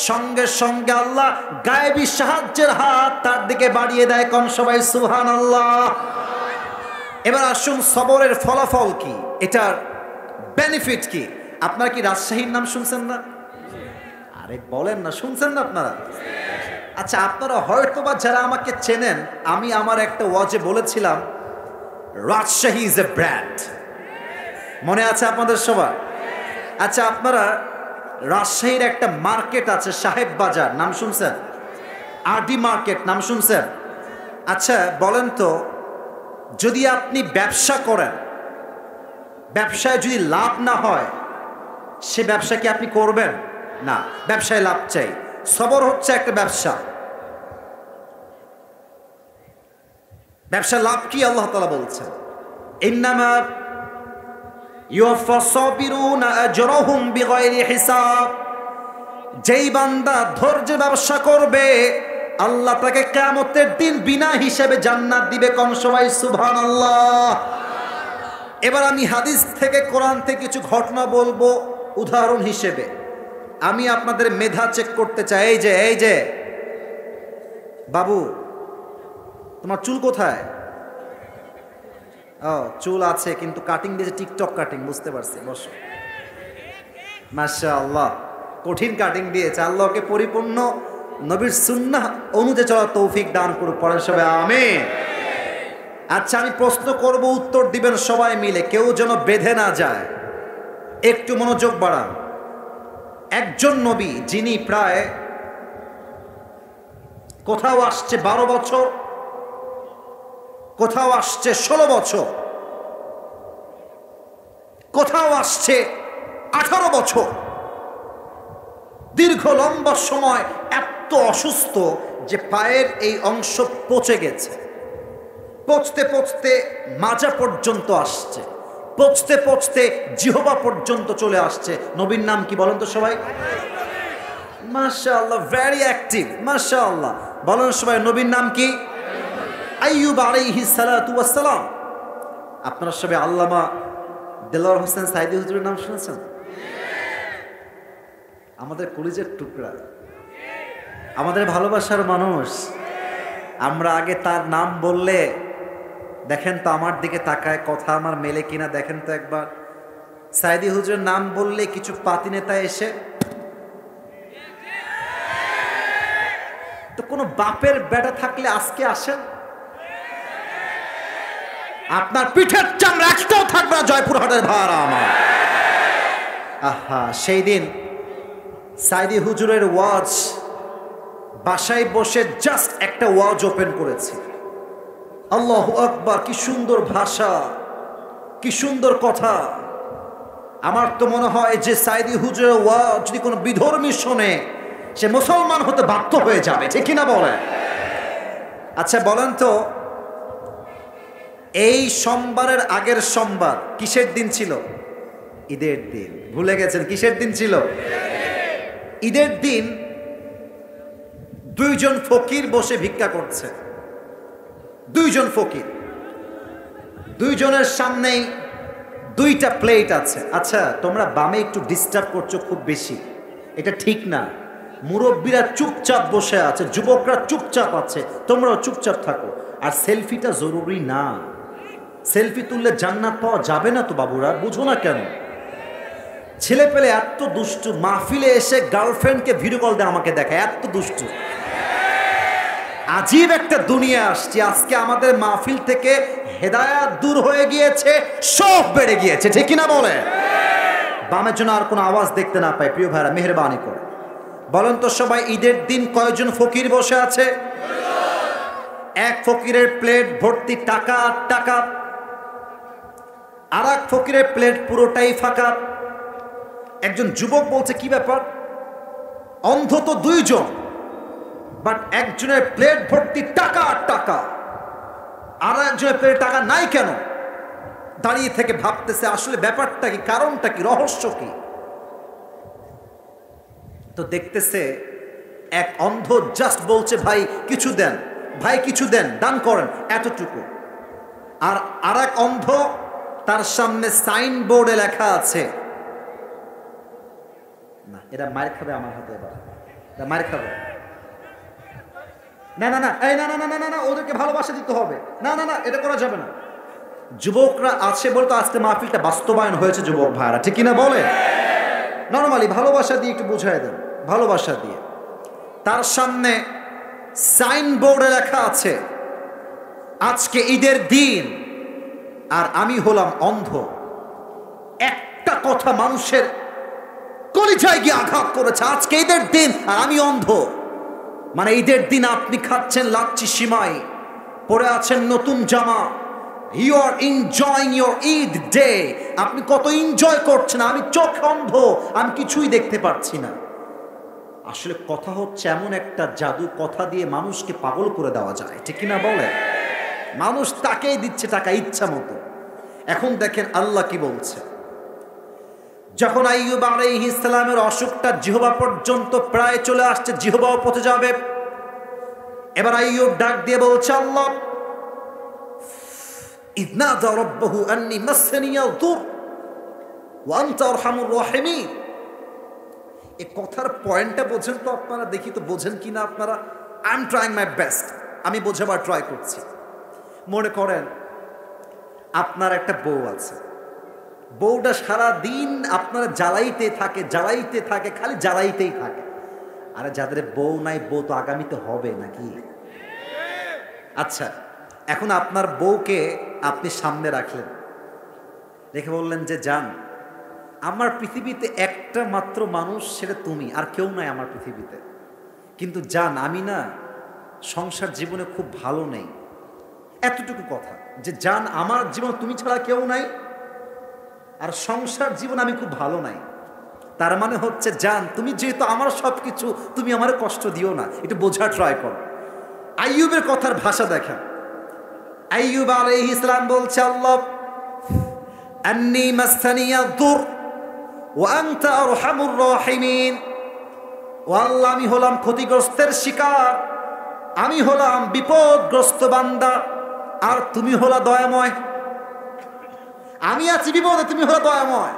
সঙ্গে সঙ্গে আল্লাহ গায়েবী সাহায্যের হাত তার দিকে বাড়িয়ে দেয়। কোন সবাই সুবহানাল্লাহ। এবার আসুন, সবরের ফলাফল কি, এটার বেনিফিট কি? আপনারা কি রাজশাহীর নাম শুনছেন না? আরে বলেন না, শুনছেন না আপনারা? আচ্ছা, আপনারা হয়তোবা যারা আমাকে চেনেন, আমি আমার একটা ওয়াজে বলেছিলাম রাজশাহী ইজ এ ব্র্যান্ড। মনে আছে আপনাদের সবার? আচ্ছা, আপনারা রাজশাহীর একটা মার্কেট আছে সাহেব বাজার, নাম শুনছেন? আরডি মার্কেট, নাম শুনছেন? আচ্ছা বলেন তো, যদি আপনি ব্যবসা করেন, ব্যবসায় যদি লাভ না হয়, সে ব্যবসা কি আপনি করবেন? না, ব্যবসায় লাভ চাই। সবর হচ্ছে একটা ব্যবসা। ব্যবসা লাভ কি আল্লাহ তাআলা বলছেন, ইন্নামা ইউওয়াফাস সাবিরুনা আজরাহুম বিগাইরি হিসাব। যেই বান্দা ধৈর্য ব্যবসা করবে, আল্লাহ তাকে কিয়ামতের দিন বিনা হিসাবে জান্নাত দিবে। কোন সবাই সুবহানাল্লাহ। এবার আমি হাদিস থেকে, কোরআন থেকে কিছু ঘটনা বলবো উদাহরণ হিসেবে। আমি আপনাদের মেধা চেক করতে চাই। এই যে বাবু, তোমার চুল কোথায়? ও চুল আছে কিন্তু কাটিং দিয়েছে টিকটক কাটিং, বুঝতে পারছি, বসো। মাশাআল্লাহ, কঠিন কাটিং দিয়েছে। আল্লাহকে পরিপূর্ণ নবীর সুন্নাহ অনুযায়ী চলার তৌফিক দান করুক, পড়েন সবাই আমিন। আচ্ছা, আমি প্রশ্ন করব, উত্তর দিবেন সবাই মিলে, কেউ যেন বেঁধে না যায়। একটু মনোযোগ বাড়ান। একজন নবী যিনি প্রায় কোথাও আসছে 12 বছর, কোথাও আসছে 16 বছর, কোথাও আসছে 18 বছর, দীর্ঘ লম্বা সময় এত অসুস্থ যে পায়ের এই অংশ পচে গেছে, পচতে পচতে মাজা পর্যন্ত আসছে, পচতে পচতে জিহবা পর্যন্ত চলে আসছে। নবীর নাম কি বলেন তো সবাই? মাশাআল্লাহ, ভেরি অ্যাক্টিভ, মাশাআল্লাহ। বলেন সবাই, নবীর নাম কি? আইয়ুব আলাইহিস সালাতু ওয়াস সালাম। আপনারা সবাই আল্লামা দেলোয়ার হোসেন সাইদি হুজুরের নাম শুনেছেন? আমাদের কলিজের টুকরা, আমাদের ভালোবাসার মানুষ। আমরা আগে তার নাম বললে, দেখেন তো আমার দিকে তাকায়, কথা আমার মেলে কিনা দেখেন তো একবার। সাইদি হুজুরের নাম বললে কিছু পাতি নেতা এসে, তো কোনো বাপের বেটা থাকলে আজকে আসেন, আপনার পিঠের চামড়া একটাও থাকবে না জয়পুরহাটের ভাড়া আমার। আহা, সেই দিন সাইদি হুজুরের ওয়াজ, বাসায় বসে জাস্ট একটা ওয়াজ ওপেন করেছি, আল্লাহু আকবার, কি সুন্দর ভাষা, কি সুন্দর কথা। আমার তো মনে হয় যে সাইদি হুজুরের ওয়াজ যদি কোনো বিধর্মী শোনে, সে মুসলমান হতে বাধ্য হয়ে যাবে, ঠিক কিনা বলেন? আচ্ছা বলেন তো, এই সোমবারের আগের সোমবার কিসের দিন ছিল? ঈদের দিন। ভুলে গেছেন কিসের দিন ছিল? ঈদের দিন দুইজন ফকির বসে ভিক্ষা করছে, দুইজন ফকির, দুইজনের সামনেই দুইটা প্লেট আছে। আচ্ছা, তোমরা বামে একটু ডিস্টার্ব করছো খুব বেশি, এটা ঠিক না। মুরব্বীরা চুপচাপ বসে আছে, যুবকরা চুপচাপ আছে, তোমরাও চুপচাপ থাকো। আর সেলফিটা জরুরি না, সেলফি তুললে জান্নাত পাওয়া যাবে না তো বাবুরা, বুঝো না কেন? ছেলে পেলে এত দুষ্টু, মাহফিলে এসে গার্লফ্রেন্ডকে ভিডিও কল দেয়, আমাকে দেখায়, এত দুষ্টু। আজীব একটা দুনিয়া আসছে আজকে। আমাদের মাহফিল থেকে হেদায়াত দূর হয়ে গিয়েছে, সব বেড়ে গিয়েছে, ঠিক কিনা বলে? বামের জন্য আর কোনো আওয়াজ দেখতে না পাই, প্রিয় ভাইরা মেহেরবানি করে বলেন তো সবাই, ঈদের দিন কয়জন ফকির বসে আছে? এক ফকিরের প্লেট ভর্তি টাকা আর টাকা, আর এক ফকিরের প্লেট পুরোটাই ফাঁকা। একজন যুবক বলছে, কি ব্যাপার, অন্ধ তো দুইজন, বাট একজনের প্লেট ভর্তি টাকা আর টাকা, আর একজনের প্লেট টাকা নাই কেন? দাঁড়িয়ে থেকে ভাবতেছে আসলে ব্যাপারটা কি, কারণটা কি, রহস্য কি। তো দেখতেছে এক অন্ধ জাস্ট বলছে, ভাই কিছু দেন, ভাই কিছু দেন, দান করেন, এতটুকু। আর আর এক অন্ধ, তার সামনে সাইনবোর্ডে লেখা আছে, না এরা মার খাবে আমার হাতে, এবার মার খাবে, না না না, এই না না না না না, ওদেরকে ভালোবাসা দিতে হবে, না না না, এটা করা যাবে না। যুবকরা আছে বলতো আজকে মাহফিলটা বাস্তবায়ন হয়েছে, যুবক ভাইরা, ঠিক কিনা বলে? নরমালি ভালোবাসা দিয়ে একটু বুঝাই দেন, ভালোবাসা দিয়ে। তার সামনে সাইনবোর্ডে লেখা আছে, আজকে ঈদের দিন আর আমি হলাম অন্ধ। একটা কথা মানুষের কলিজায় গিয়ে আঘাত করেছে, আজকে ঈদের দিন আর আমি অন্ধ। মানে ঈদের দিন আপনি খাচ্ছেন লাচ্ছি সিমাই, পরে আছেন নতুন জামা, you are enjoying your Eid day, আপনি কত এনজয় করছেন, আমি চোখ অন্ধ, আমি কিছুই দেখতে পাচ্ছি না। আসলে কথা হচ্ছে এমন একটা জাদু, কথা দিয়ে মানুষকে পাগল করে দেওয়া যায়, ঠিক কিনা বলে? মানুষ তাকেই দিচ্ছে টাকা ইচ্ছা মতো। এখন দেখেন আল্লাহ কি বলছে, যখন আইয়ুব আলাইহিস সালামের অসুখটা জিহবা পর্যন্ত প্রায় চলে আসছে, জিহবাও পচে যাবে, এবার আইয়ুব ডাক দিয়ে বলছে, আল্লাহ ইয নাদা রাব্বাহু আন্নী মাসসানিয়াল দুর ওয়া আনতা আরহামুর রাহিমিন। এই কথার পয়েন্টটা বোঝেন তো আপনারা, দেখি তো বোঝেন কিনা আপনারা। I am trying my best, আমি বোঝাবার ট্রাই করছি। মনে করেন আপনার একটা বউ আছে, বউটা সারা দিন আপনারা জ্বালাইতে থাকে, খালি জ্বালাইতেই থাকে। আরে যাদের বউ নাই, বউ তো আগামীতে হবে নাকি? আচ্ছা, এখন আপনার বউকে আপনি সামনে রাখলেন, রেখে বললেন যে জান, আমার পৃথিবীতে একটা মাত্র মানুষ, সেটা তুমি, আর কেউ নাই আমার পৃথিবীতে। কিন্তু জান, আমি না সংসার জীবনে খুব ভালো নেই। এতটুকু কথা যে জান, আমার জীবন তুমি ছাড়া কেউ নাই, আর সংসার জীবন আমি খুব ভালো নাই। তার মানে হচ্ছে জান, তুমি যেহেতু আমার সব কিছু, তুমি আমার কষ্ট দিও না, একটু বোঝার ট্রাই করো। আইয়ুবের কথার ভাষা দেখেন। আইয়ুব আলাইহিস সালাম বলছে, আল্লাহ আন্নী মাসসানিয়া দুর ওয়া আনতা আরহামুর রাহিমিন। ও আল্লাহ, আমি হলাম ক্ষতিগ্রস্তের শিকার, আমি হলাম বিপদগ্রস্ত বান্দা, আর তুমি হলা দয়াময়। আমি আছি বিপদে, তুমি হলো দয়াময়।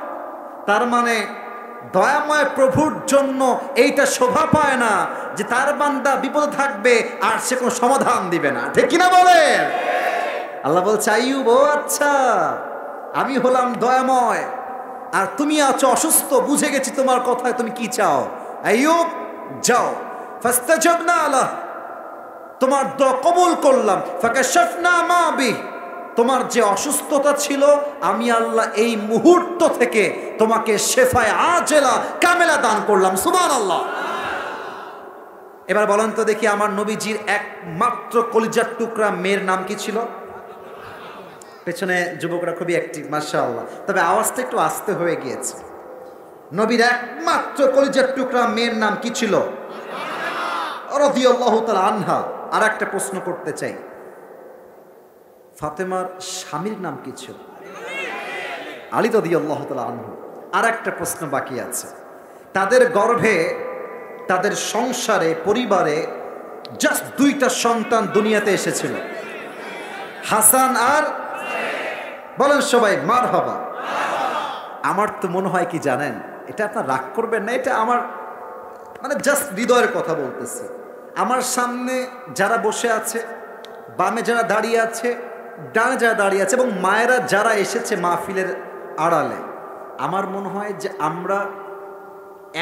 তার মানে দয়াময় প্রভুর জন্য এইটা শোভা পায় না যে তার বান্দা বিপদে থাকবে আর সে কোনো সমাধান দিবে না, ঠিক কিনা বলেন? আল্লাহ বলছে, আইয়ুব, ও আচ্ছা, আমি হলাম দয়াময়, আর তুমি আছো অসুস্থ, বুঝে গেছি তোমার কথায় তুমি কি চাও। আইয়ুব, যাও, ফাস্তাজাবনা লাহ, তোমার দোয়া কবুল করলাম। ফাকাশাফনা মা বিহি, তোমার যে অসুস্থতা ছিল, আমি আল্লাহ এই মুহূর্ত থেকে তোমাকে শেফায়ে আজেলা কামেলা দান করলাম। সুবহানাল্লাহ। এবার বলেন তো দেখি, আমার নবীজির একমাত্র কলিজার টুকরা মেয়ের নাম কি ছিল? পেছনে যুবকরা খুবই অ্যাক্টিভ, মাশাআল্লাহ। তবে আওয়াজটা একটু আস্তে হয়ে গিয়েছে। নবীর একমাত্র কলিজার টুকরা মেয়ের নাম কি ছিল? রাদিয়াল্লাহু তাআলা আনহা। আর একটা প্রশ্ন করতে চাই, ফাতেমার স্বামীর নাম কি ছিল? আলী রাদিয়াল্লাহু তাআলা আনহু। আর একটা প্রশ্ন বাকি আছে, তাদের গর্ভে, তাদের সংসারে, পরিবারে জাস্ট দুইটা সন্তান দুনিয়াতে এসেছিল, হাসান আর, বলেন সবাই মারহাবা। আমার তো মনে হয় কি জানেন, এটা আপনার রাগ করবেন না, এটা আমার মানে জাস্ট হৃদয়ের কথা বলতেছি। আমার সামনে যারা বসে আছে, বামে যারা দাঁড়িয়ে আছে, ডানে যারা দাঁড়িয়ে আছে, এবং মায়েরা যারা এসেছে মাহফিলের আড়ালে, আমার মনে হয় যে আমরা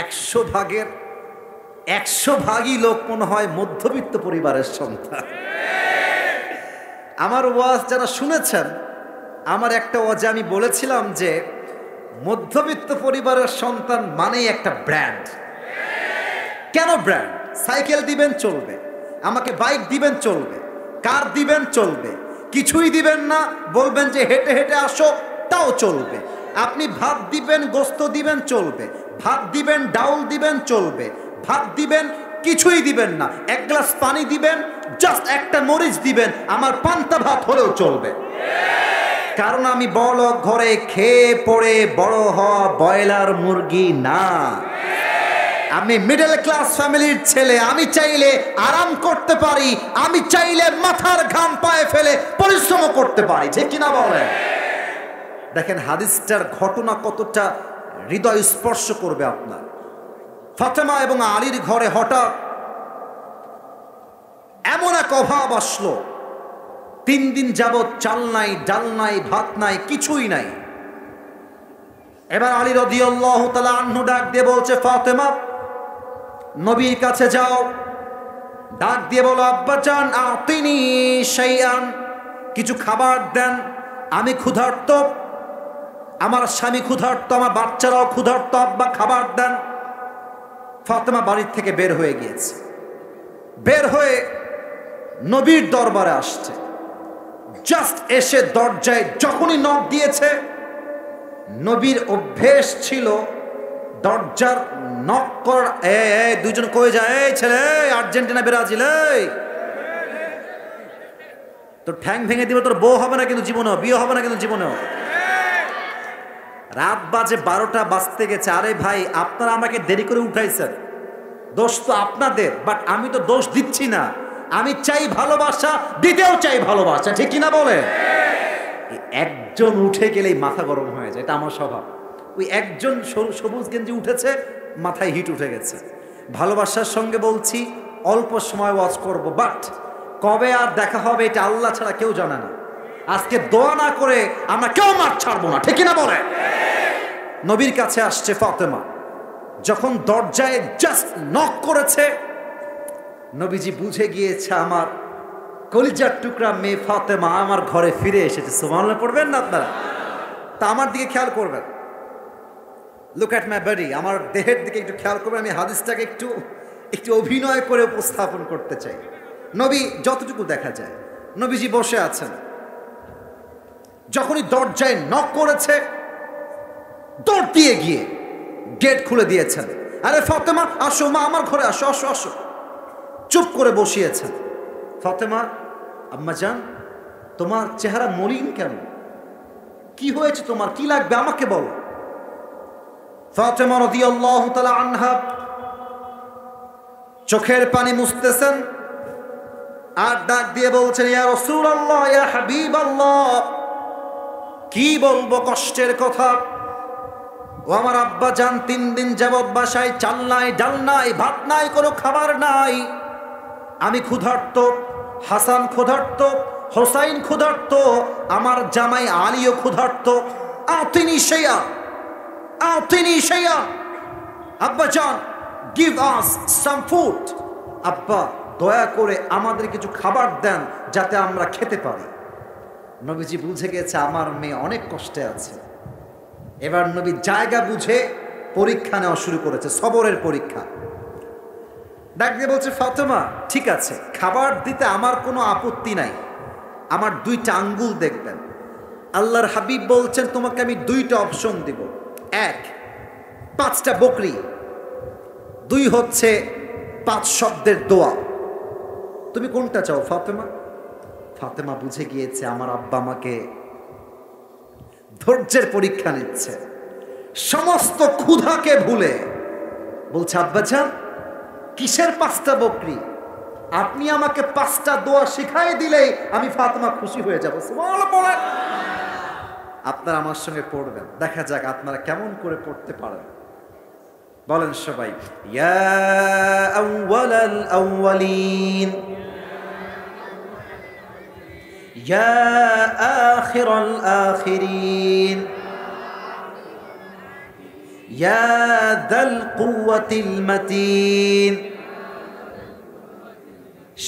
100 ভাগের 100 ভাগই লোক মনে হয় মধ্যবিত্ত পরিবারের সন্তান। আমার ওয়াজ যারা শুনেছেন, আমার একটা ওয়াজে আমি বলেছিলাম যে মধ্যবিত্ত পরিবারের সন্তান মানেই একটা ব্র্যান্ড। কেন ব্র্যান্ড? সাইকেল দিবেন চলবে, আমাকে বাইক দিবেন চলবে, কার দিবেন চলবে, কিছুই দিবেন না বলবেন যে হেঁটে হেঁটে আসো, তাও চলবে। আপনি ভাত দিবেন, গোস্ত দিবেন চলবে, ভাত দিবেন, ডাউল দিবেন চলবে, ভাত দিবেন, কিছুই দিবেন না, এক গ্লাস পানি দিবেন, জাস্ট একটা মরিচ দিবেন, আমার পান্তা ভাত হলেও চলবে। কারণ আমি বড় ঘরে খেয়ে পড়ে বড় হওয়া ব্রয়লার মুরগি না, আমি মিডল ক্লাস ফ্যামিলির ছেলে। আমি চাইলে আরাম করতে পারি, আমি চাইলে মাথার ঘাম পায়ে ফেলে পরিশ্রম করতে পারি, ঠিক কিনা বলেন? দেখেন হাদিসটার ঘটনা কতটা হৃদয় স্পর্শ করবে আপনার। ফাতেমা এবং আলীর ঘরে হঠাৎ এমন এক অভাব আসলো, 3 দিন যাবৎ চাল নাই, ডাল নাই, ভাত নাই, কিছুই নাই। এবার আলী রাদিয়াল্লাহু তাআলা আনহু ডাক দিয়ে বলছে, ফাতেমা, নবীর কাছে যাও, ডাক দিয়ে বলো, আব্বাজান আতিনি শাইআন, কিছু খাবার দেন, আমি ক্ষুধার্ত, আমার স্বামী ক্ষুধার্ত, আমার বাচ্চারাও ক্ষুধার্ত, আব্বা খাবার দেন। ফাতেমা বাড়ির থেকে বের হয়ে গিয়েছে, বের হয়ে নবীর দরবারে আসছে। জাস্ট এসে দরজায় যখনই নক দিয়েছে, নবীর অভ্যেস ছিল দরজার নক কর, দুইজন কয়ে যায়, এই ছেলে, আর্জেন্টিনা ব্রাজিল, তোর ঠ্যাং ভেঙে দিবে, তোর বউ হবে না কিন্তু জীবনেও, বিয়ে হবে না কিন্তু জীবনেও। রাত বাজে 12টা বাজতে গেছে। আরে ভাই, আপনারা আমাকে দেরি করে উঠাইছেন, দোষ তো আপনাদের, বাট আমি তো দোষ দিচ্ছি না। আমি চাই ভালোবাসা, দিতেও চাই ভালোবাসা, ঠিক কিনা বলে? একজন উঠে গেলেই মাথা গরম হয়ে যায়, এটা আমার স্বভাব। ওই একজন সবুজ গেঞ্জি উঠেছে, মাথায় হিট উঠে গেছে। ভালোবাসার সঙ্গে বলছি, অল্প সময় ওয়াজ করব, বাট কবে আর দেখা হবে এটা আল্লাহ ছাড়া কেউ জানে না। আজকে দোয়া না করে আমরা কেউ মাঠ ছাড়বো না, ঠিক না বলে? নবীর কাছে আসছে ফাতেমা, যখন দরজায় জাস্ট নক করেছে, নবীজি বুঝে গিয়েছে আমার কলিজার টুকরা মেয়ে ফাতেমা আমার ঘরে ফিরে এসেছে। সুবহানাল্লাহ পড়বেন না আপনারা? তা আমার দিকে খেয়াল করবেন, লুক অ্যাট মাই বডি, আমার দেহের দিকে একটু খেয়াল করবেন। আমি হাদিসটাকে একটু অভিনয় করে উপস্থাপন করতে চাই। নবী যতটুকু দেখা যায়, নবীজি বসে আছেন, যখনই দরজায় নক করেছে দৌড় দিয়ে গিয়ে গেট খুলে দিয়েছেন। আরে ফাতেমা আসো, মা আমার ঘরে আসো, আসো আসো। চুপ করে বসিয়েছেন। ফাতেমা, আম্মা জান, তোমার চেহারা মলিন কেন? কি হয়েছে তোমার? কি লাগবে আমাকে বলো। ফাতেমা রাদিয়াল্লাহু তাআলা আনহা চোখের পানি মুছতেছেন আর ডাক দিয়ে বলছেন, ইয়া রাসূলুল্লাহ, ইয়া হাবিবাল্লাহ, কি বলবো কষ্টের কথা। ও আমার আব্বা জান 3 দিন যাবৎ বাসায় চাল নাই, ডাল নাই, ভাত নাই, কোনো খাবার নাই। আমি ক্ষুধার্ত, হাসান ক্ষুধার্ত, হোসাইন ক্ষুধার্ত, আমার জামাই আলীও ক্ষুধার্ত। আতিনি শাইয়া, আতিনি শাইয়া। আব্বা জান, গিভ আস সাম ফুড। আব্বা, দয়া করে আমাদের কিছু খাবার দেন যাতে আমরা খেতে পারি। নবীজি বুঝে গেছে আমার মেয়ে অনেক কষ্টে আছে। এবার নবী জায়গা বুঝে পরীক্ষা নেওয়া শুরু করেছে, সবরের পরীক্ষা। ডাক দিয়ে বলছে, ফাতেমা ঠিক আছে, খাবার দিতে আমার কোনো আপত্তি নাই, আমার 2টা আঙ্গুল দেখবেন। আল্লাহর হাবিব বলছেন তোমাকে আমি 2টা অপশন দিব। 1, 5টা বকরি, 2 হচ্ছে 5 শব্দের দোয়া। তুমি কোনটা চাও ফাতেমা? ফাতেমা বুঝে গিয়েছে আমার আব্বা আমাকে ধৈর্যের পরীক্ষা নিচ্ছে। সমস্ত ক্ষুধাকে ভুলে বলছে, আব্বা জান কিসের 5টা বকরি? আপনি আমাকে 5টা দোয়া শিখাই দিলেই আমি ফাতেমা খুশি হয়ে যাব। সুবহানাল্লাহ বলেন। আপনারা আমার সঙ্গে পড়বেন, দেখা যাক আপনারা কেমন করে পড়তে পারেন। বলেন সবাই, ইয়া আউয়ালাল আউয়ালিন, ইয়া আখিরাল আখিরিন, ইয়া যাল কুওয়াতিল মাতিন।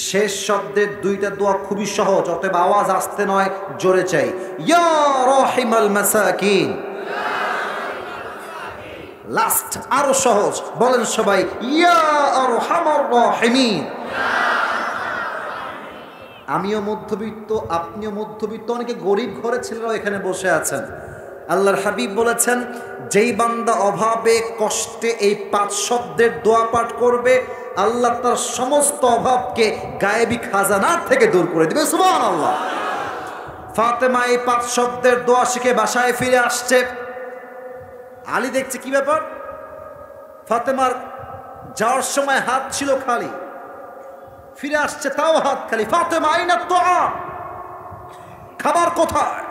শেষ শব্দের 2টা দোয়া খুবই সহজ, অতএব আওয়াজ আসতে নয়, জোরে চাই। ইয়া রাহিমাল মাসাকিন। লাস্ট আরো সহজ, বলেন সবাই, ইয়া আরহামার রাহিমিন। আমিও মধ্যবিত্ত, আপনিও মধ্যবিত্ত, অনেকে গরিব ঘরের ছেলেরাও এখানে বসে আছেন। আল্লাহর হাবিব বলেছেন, যেই বান্দা অভাবে কষ্টে এই 5 শব্দের দোয়া পাঠ করবে, আল্লাহ তার সমস্ত অভাবকে গায়েবী খাজানার থেকে দূর করে দিবে। সুবহানাল্লাহ। ফাতেমা এই 5 শব্দের দোয়া শিখে বাসায় ফিরে আসছে। আলী দেখছে কি ব্যাপার, ফাতেমার যাওয়ার সময় হাত ছিল খালি, ফিরে আসছে তাও হাত খালি। ফাতেমা আইনা তোয়া, খাবার কোথায়?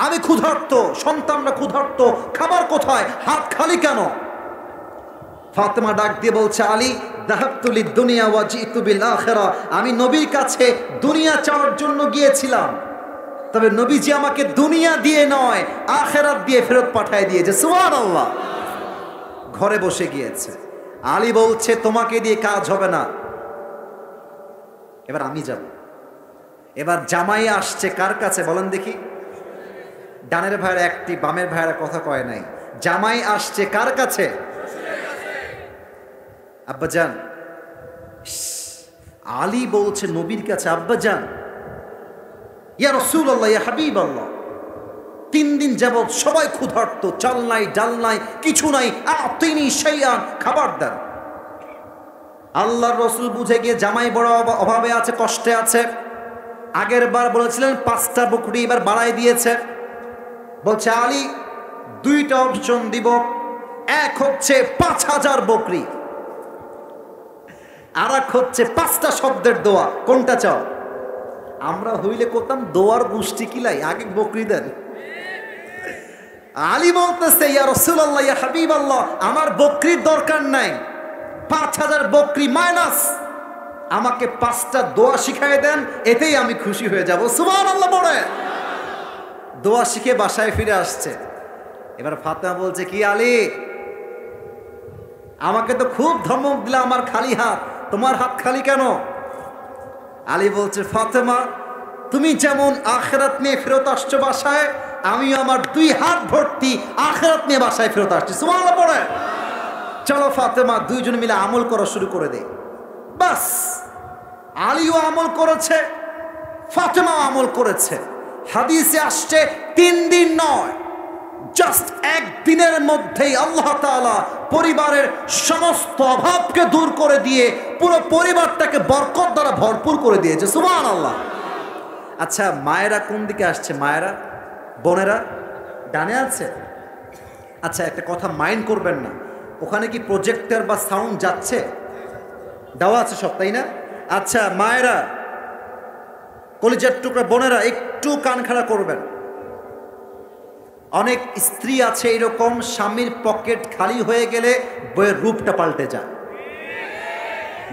আমি ক্ষুধার্ত, সন্তানরা ক্ষুধার্ত, খাবার কোথায়? হাত খালি কেন? ফাতেমা ডাক দিয়ে বলছে, আলী যাহাবতু লিদ-দুনিয়া ওয়া জিতু বিল আখিরা। আমি নবীর কাছে দুনিয়া চাওয়ার জন্য গিয়েছিলাম, তবে নবীজি আমাকে দুনিয়া দিয়ে নয় আখিরাত দিয়ে ফেরত পাঠিয়ে দিয়েছে। সুবহানাল্লাহ। ঘরে বসে গিয়েছে। আলী বলছে, তোমাকে দিয়ে কাজ হবে না, এবার আমি যাব। এবার জামাই আসছে কার কাছে বলেন দেখি? ডানের ভাইয়ের একটি, বামের ভাইয়েরা কথা কয় নাই। জামাই আসছে কার কাছে? আব্বাজান। আলী বলছে নবীর কাছে, আব্বাজান, ইয়া রাসূলুল্লাহ, ইয়া হাবিবাল্লাহ, 3 দিন যাবৎ সবাই ক্ষুধার্ত, চাল নাই, ডাল নাই, কিছু নাই। আতিনি শাইআন, খাবার দেন। আল্লাহর রাসূল বুঝে গিয়ে জামাই বড় অভাবে আছে, কষ্টে আছে। আগের বার বলেছিলেন 5টা বকরি, এবার বাড়াই দিয়েছে। বলছে, আলী 2টা অপশন দিব। 1 হচ্ছে 5000 বকরি, আর 1 হচ্ছে 5টা শব্দের দোয়া। কোনটা চাও? আমরা হইলে করতাম দোয়ার গোষ্ঠী কিলাই, আগে বকরি দেন। আলী বলতেছে, ইয়া রাসূলুল্লাহ, ইয়া হাবিবাল্লাহ, আমার বকরির দরকার নাই, 5000 বকরি মাইনাস। আমাকে 5টা দোয়া শিখাই দেন, এতেই আমি খুশি হয়ে যাব। সুবহানাল্লাহ পড়ে দোয়া শিখে বাসায় ফিরে আসছে। এবার ফাতেমা বলছে, কি আলী, আমাকে তো খুব ধমক দিলে, আমার খালি হাত, তোমার হাত খালি কেন? আলী বলছে, ফাতেমা, তুমি যেমন আখিরাত নিয়ে ফেরত আসছো বাসায়, আমি আমার 2 হাত ভর্তি আখিরাত নিয়ে বাসায় ফেরত আসছি। সুবহানাল্লাহ পড়ে চলো ফাতেমা, 2 জন মিলে আমল করা শুরু করে দেই। বাস, আলীও আমল করেছে, ফাতেমাও আমল করেছে। হাদিসে আসছে 3 দিন নয়, জাস্ট 1 দিনের মধ্যেই আল্লাহ তাআলা পরিবারের সমস্ত অভাবকে দূর করে দিয়ে পুরো পরিবারটাকে বরকত দ্বারা ভরপুর করে দিয়েছে। সুবহানাল্লাহ। আচ্ছা, মায়েরা কোন দিকে আসছে? মায়েরা, বোনেরা ডানে আছে? আচ্ছা, একটা কথা মাইন্ড করবেন না, ওখানে কি প্রজেক্টর বা সাউন্ড যাচ্ছে? দেওয়া আছে সব, তাই না? আচ্ছা, মায়েরা, কলিজার টুকরা বোনেরা, একটু কান খাড়া করবেন। অনেক স্ত্রী আছে এরকম, স্বামীর পকেট খালি হয়ে গেলে বইয়ের রূপটা পাল্টে যায়।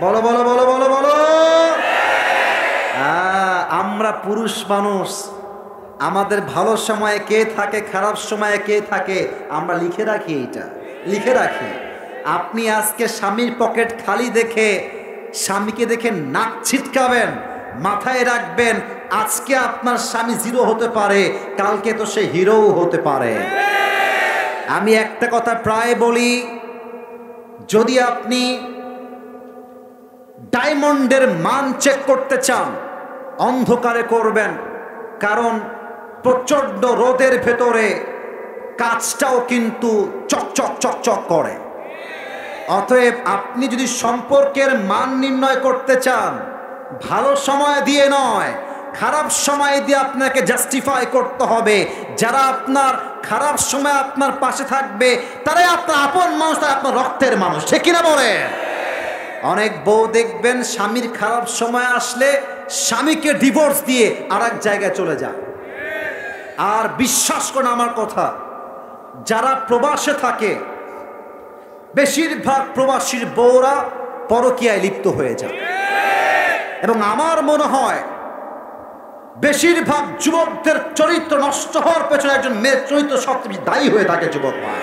বলো বলো বলো বলো বলো। আমরা পুরুষ মানুষ, আমাদের ভালো সময়ে কে থাকে, খারাপ সময়ে কে থাকে, আমরা লিখে রাখি, এইটা লিখে রাখি। আপনি আজকে স্বামীর পকেট খালি দেখে স্বামীকে দেখে নাক ছিটকাবেন, মাথায় রাখবেন আজকে আপনার স্বামী 0 হতে পারে, কালকে তো সে হিরোও হতে পারে। আমি একটা কথা প্রায় বলি, যদি আপনি ডায়মন্ডের মান চেক করতে চান, অন্ধকারে করবেন, কারণ প্রচন্ড রোদের ভেতরে কাঁচটাও কিন্তু চকচক চকচক করে। অতএব আপনি যদি সম্পর্কের মান নির্ণয় করতে চান, ভালো সময় দিয়ে নয়, খারাপ সময় দিয়ে আপনাকে জাস্টিফাই করতে হবে। যারা আপনার খারাপ সময় আপনার পাশে থাকবে, তারাই আপনার আপন মানুষ, তারা আপনার রক্তের মানুষ, ঠিক কিনা বলে? অনেক বউ দেখবেন স্বামীর খারাপ সময় আসলে স্বামীকে ডিভোর্স দিয়ে আর এক জায়গায় চলে যায়। আর বিশ্বাস করুন আমার কথা, যারা প্রবাসে থাকে, বেশিরভাগ প্রবাসীর বউরা পরকীয়ায় লিপ্ত হয়ে যায়। এবং আমার মনে হয় বেশিরভাগ যুবকদের চরিত্র নষ্ট হওয়ার পেছনে একজন মেয়ের চরিত্র সবচেয়ে বেশি দায়ী হয়ে থাকে, যুবক ভাই।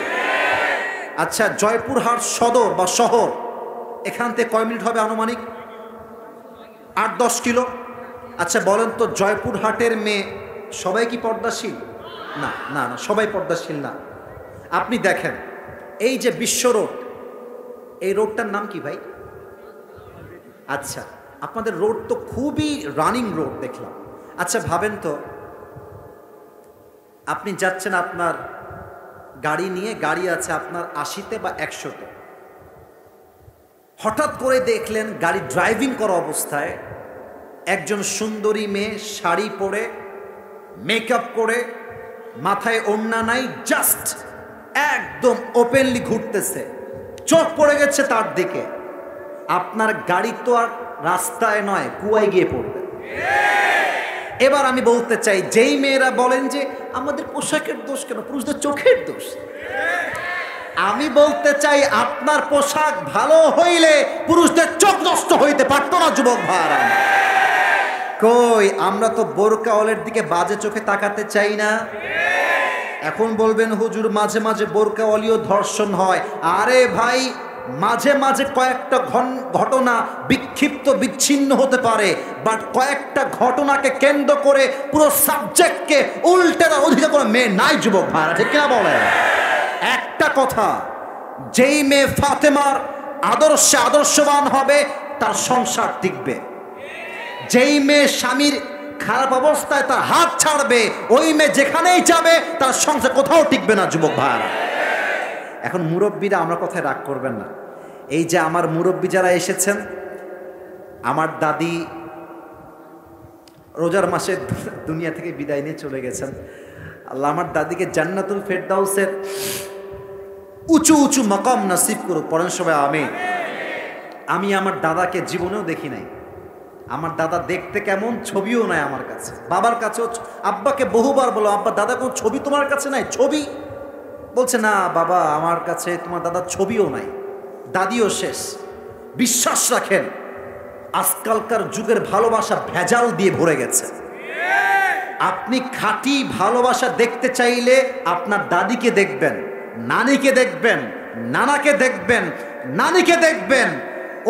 আচ্ছা, জয়পুরহাট সদর বা শহর, এখান থেকে কয় মিনিট হবে আনুমানিক? 8-10 কিলো। আচ্ছা বলেন তো, জয়পুরহাটের মেয়ে সবাই কি পর্দাশীল? না না না, সবাই পর্দাশীল না। আপনি দেখেন, এই যে বিশ্ব রোড, এই রোডটার নাম কি ভাই? আচ্ছা, আপনাদের রোড তো খুবই রানিং রোড দেখলাম। আচ্ছা ভাবেন তো, আপনি যাচ্ছেন আপনার গাড়ি নিয়ে, গাড়ি আছে আপনার 80-তে বা 100-তে, হঠাৎ করে দেখলেন গাড়ি ড্রাইভিং করা অবস্থায় একজন সুন্দরী মেয়ে শাড়ি পরে, মেকআপ করে, মাথায় ওড়না নাই, জাস্ট একদম ওপেনলি ঘুরতেছে, চোখ পড়ে গেছে তার দিকে। আপনার গাড়ি তো আর রাস্তায় নয়, কুয়ায় গিয়ে পড়বে। এবার আমি বলতে চাই, যেই মেয়েরা বলেন যে আমাদের পোশাকের দোষ কেন, পুরুষদের চোখের দোষ, আমি বলতে চাই আপনার পোশাক ভালো হইলে পুরুষদের চোখ নষ্ট হইতে পারতো না, যুবক ভাইরা। কই, আমরা তো বোরকাওয়ালের দিকে বাজে চোখে তাকাতে চাই না। এখন বলবেন হুজুর মাঝে মাঝে বোরকাওয়ালিও ধর্ষণ হয়। আরে ভাই, মাঝে মাঝে কয়েকটা ঘটনা বিক্ষিপ্ত বিচ্ছিন্ন হতে পারে, বাট কয়েকটা ঘটনাকে কেন্দ্র করে পুরো সাবজেক্টকে উল্টে দেওয়ার অধিকার কোনো মেয়ে নাই, যুবক ভাইরা, ঠিক কিনা বলে? একটা কথা, যেই মেয়ে ফাতেমার আদর্শে আদর্শবান হবে তার সংসার টিকবে। যেই মেয়ে স্বামীর খারাপ অবস্থায় তার হাত ছাড়বে, ওই মেয়ে যেখানেই যাবে তার সংসার কোথাও টিকবে না, যুবক ভাইরা। এখন মুরব্বীরা, আমরা কথায় রাগ করবেন না, এই যে আমার মুরব্বী যারা এসেছেন, আমার দাদি রোজার মাসে দুনিয়া থেকে বিদায় নিয়ে চলে গেছেন। আল্লাহ আমার দাদিকে জান্নাতুল ফেরদাউসের উঁচু উঁচু মাকাম নসিব করুক, পড়েন সবাই আমিন। আমি আমার দাদাকে জীবনেও দেখি নাই। আমার দাদা দেখতে কেমন, ছবিও নাই আমার কাছে। বাবার কাছেও, আব্বাকে বহুবার বলো, আব্বা দাদা কোন ছবি তোমার কাছে নাই? ছবি বলছে না বাবা, আমার কাছে তোমার দাদার ছবিও নাই, দাদিও শেষ। বিশ্বাস রাখেন, আজকালকার যুগের ভালোবাসা ভেজাল দিয়ে ভরে গেছে। আপনি খাঁটি ভালোবাসা দেখতে চাইলে আপনার দাদিকে দেখবেন, নানিকে দেখবেন, নানাকে দেখবেন, নানিকে দেখবেন।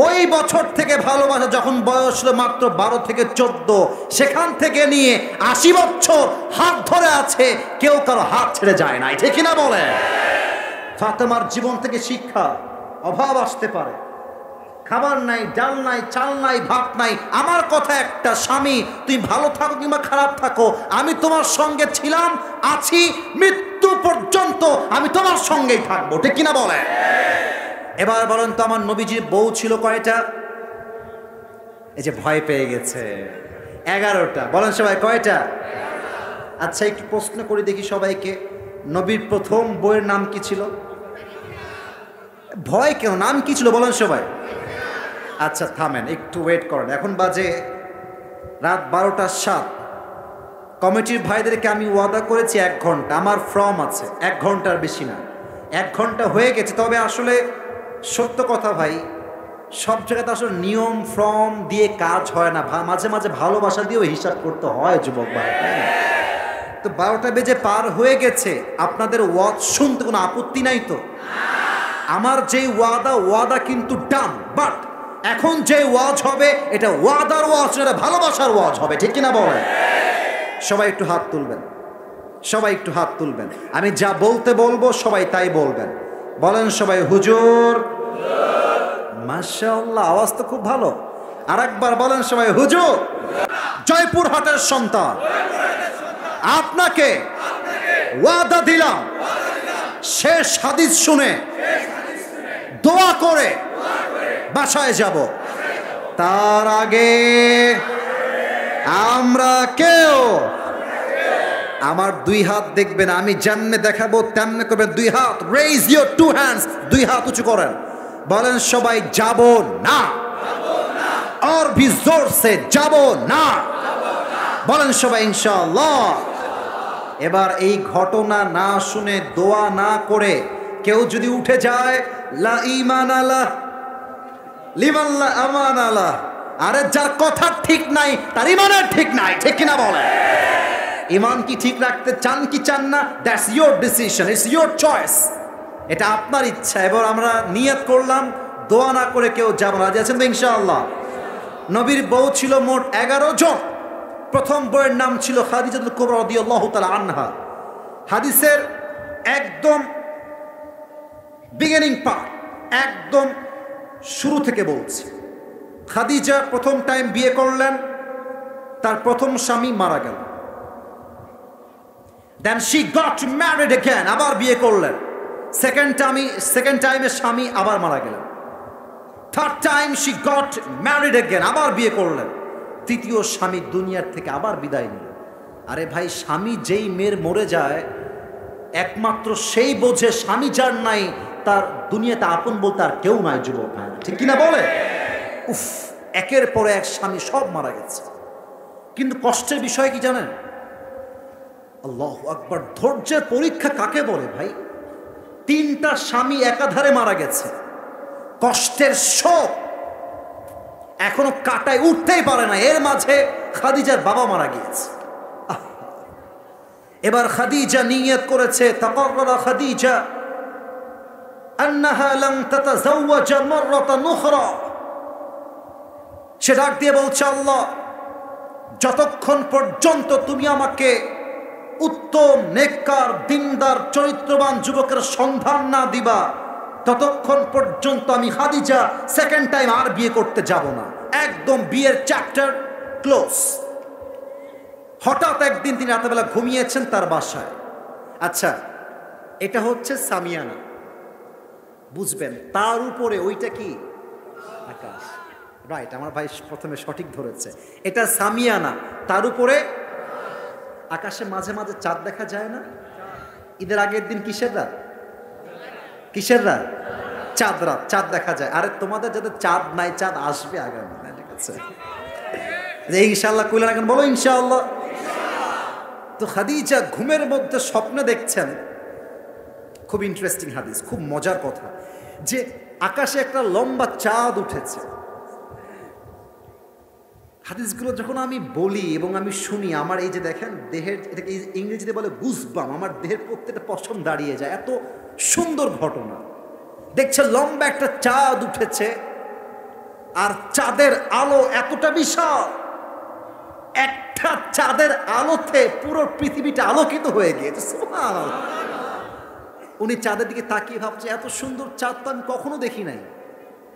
ওই বছর থেকে ভালোবাসা যখন বয়স ছিল মাত্র 12 থেকে 14, সেখান থেকে নিয়ে 80 বছর হাত ধরে আছে, কেউ কারো হাত ছেড়ে যায় নাই, ঠিক কিনা বলে? ফাতেমার জীবন থেকে শিক্ষা, অভাব আসতে পারে, খাবার নাই, ডাল নাই, চাল নাই, ভাত নাই। আমার কথা একটা, স্বামী তুমি ভালো থাকো কিংবা খারাপ থাকো, আমি তোমার সঙ্গে ছিলাম, আছি, মৃত্যু পর্যন্ত আমি তোমার সঙ্গেই থাকবো, ঠিক কিনা বলে? এবার বলেন তো, আমার নবীজির বউ ছিল কয়টা? এই যে ভয় পেয়ে গেছে, 11টা। বলেন সবাই কয়টা? আচ্ছা একটু প্রশ্ন করে দেখি সবাইকে, নবীর প্রথম বউয়ের নাম কি ছিল? ভয় কেন, নাম কি ছিল বলেন সবাই? আচ্ছা থামেন, একটু ওয়েট করেন। এখন বাজে রাত 12:07। কমিটির ভাইদেরকে আমি ওয়াদা করেছি 1 ঘন্টা, আমার ফর্ম আছে 1 ঘন্টার বেশি না। 1 ঘন্টা হয়ে গেছে। তবে আসলে সত্য কথা ভাই, সব জায়গাতে আসলে নিয়ম ফর্ম দিয়ে কাজ হয় না, মাঝে মাঝে ভালোবাসা দিয়েও হিসাব করতে হয় যুবক ভাই। তো 12টা বেজে পার হয়ে গেছে, আপনাদের ওয়াজ শুনতে কোনো আপত্তি নাই তো? আমার যে ওয়াদা কিন্তু ডান, বাট এখন যে ওয়াজ হবে এটা ওয়াদার ওয়াজ, এটা ভালোবাসার ওয়াজ হবে, ঠিক কিনা বলেন? সবাই একটু হাত তুলবেন, সবাই একটু হাত তুলবেন। আমি যা বলতে বলবো সবাই তাই বলবেন। বলেন সবাই হুজুর। মাশাআল্লাহ, আওয়াজ তো খুব ভালো। আরেকবার বলেন সবাই হুজুর। জয়পুরহাটের সন্তান, আপনাকে ওয়াদা দিলাম, শেষ হাদিস শুনে দোয়া করে বাসায় যাব। তার আগে আমরা কেউ, আমার 2 হাত দেখবেন, আমি যেমনে দেখাবো তেমনে করবেন। 2 হাত, রেইজ ইউর 2 হ্যান্ডস, 2 হাত উঁচু করেন। বলেন সবাই যাব না, আর ভি জোর সে যাব না। বলেন সবাই ইনশাআল্লাহ। এবার এই ঘটনা না শুনে, দোয়া না করে কেউ যদি উঠে যায়, লা ঈমান আলাহ লিমান লা আমান আলাহ, আরে যার কথা ঠিক নাই তার ঈমানের ঠিক নাই, ঠিক কিনা বলে? ঈমান কি ঠিক রাখতে চান কি চান না, that's your decision, it's your choice, এটা আপনার ইচ্ছা। এবার আমরা নিয়ত করলাম, দোয়া না করে কেউ যাব না। রাজি আছেন তো ইনশাআল্লাহ? নবীর বউ ছিল মোট 11 জন। প্রথম বউয়ের নাম ছিল খাদিজাতুল কুবরা রাদিয়াল্লাহু তাআলা আনহা। হাদিসের একদম বিগিনিং পার্ট, একদম শুরু থেকে বলছি। খাদিজা প্রথম টাইম বিয়ে করলেন, তার প্রথম স্বামী মারা গেল। Then she got married again, আবার বিয়ে করলেন। সেকেন্ড টাইমে স্বামী আবার মারা গেলেন। Third time she got married again, আবার বিয়ে করলেন। তৃতীয় স্বামী দুনিয়ার থেকে আবার বিদায় নিল। আরে ভাই, স্বামী যেই মেয়ের মরে যায় একমাত্র সেই বোঝে, স্বামী যার নাই তার দুনিয়াতে আপন বলতে আর কেউ নাই, যুবক ভাই, ঠিক কিনা বলে? উফ, একের পরে এক স্বামী সব মারা গেছে। কিন্তু কষ্টের বিষয় কি জানেন? আল্লাহু আকবার, ধৈর্যের পরীক্ষা কাকে বলে ভাই? 3টা স্বামী একাধারে মারা গেছে, কষ্টের শোক এখনো কাটায় উঠতেই পারে না। এর মাঝে খাদিজার বাবা মারা গিয়েছে। এবার খাদিজা নিয়ত করেছে, তাকাররা খাদিজা আন্নাহা লান তাতাযাওয়াজা মাররাতান উখরা। সে ডাক দিয়ে বলছে, আল্লাহ, যতক্ষণ পর্যন্ত তুমি আমাকে উত্তম নেককার দিনদার চরিত্রবান যুবকের সন্ধান না দিবা, ততক্ষণ পর্যন্ত আমি খাদিজা সেকেন্ড টাইম আর বিয়ে করতে যাব না। একদম বিয়ের চ্যাপ্টার ক্লোজ। হঠাৎ একদিন তিনি রাতেবেলা ঘুমিয়েছেন তার বাসায়। আচ্ছা, এটা হচ্ছে সামিয়ানা, বুঝবেন? তার উপরে ওইটা কি? আকাশ। রাইট, আমার ভাই প্রথমে সঠিক ধরেছে। এটা সামিয়ানা, তার উপরে আকাশে মাঝে মাঝে চাঁদ দেখা যায় না? ঈদের আগের দিন কিসের রাত? কিসের রাত? চাঁদ রাত, চাঁদ দেখা যায়। আরে তোমাদের যাদের চাঁদ নাই, চাঁদ আসবে আগামী, ঠিক আছে? ইনশাআল্লাহ কইলেন এখন, বলো ইনশাআল্লাহ। তো খাদিজা ঘুমের মধ্যে স্বপ্নে দেখছেন, খুব ইন্টারেস্টিং হাদিস, খুব মজার কথা, যে আকাশে একটা লম্বা চাঁদ উঠেছে। হাদিসগুলো যখন আমি বলি এবং আমি শুনি, আমার এই যে দেখেন দেহের, এটাকে ইংরেজিতে বলে গুজবাম, আমার দেহের প্রত্যেকটা পশম দাঁড়িয়ে যায়। এত সুন্দর ঘটনা। দেখছে লম্বা একটা চাঁদ উঠেছে, আর চাঁদের আলো এতটা বিশাল, একটা চাঁদের আলোতে পুরো পৃথিবীটা আলোকিত হয়ে গিয়েছে। সুবহানাল্লাহ। উনি চাঁদের দিকে তাকিয়ে ভাবছে, এত সুন্দর চাঁদ তো আমি কখনো দেখি নাই,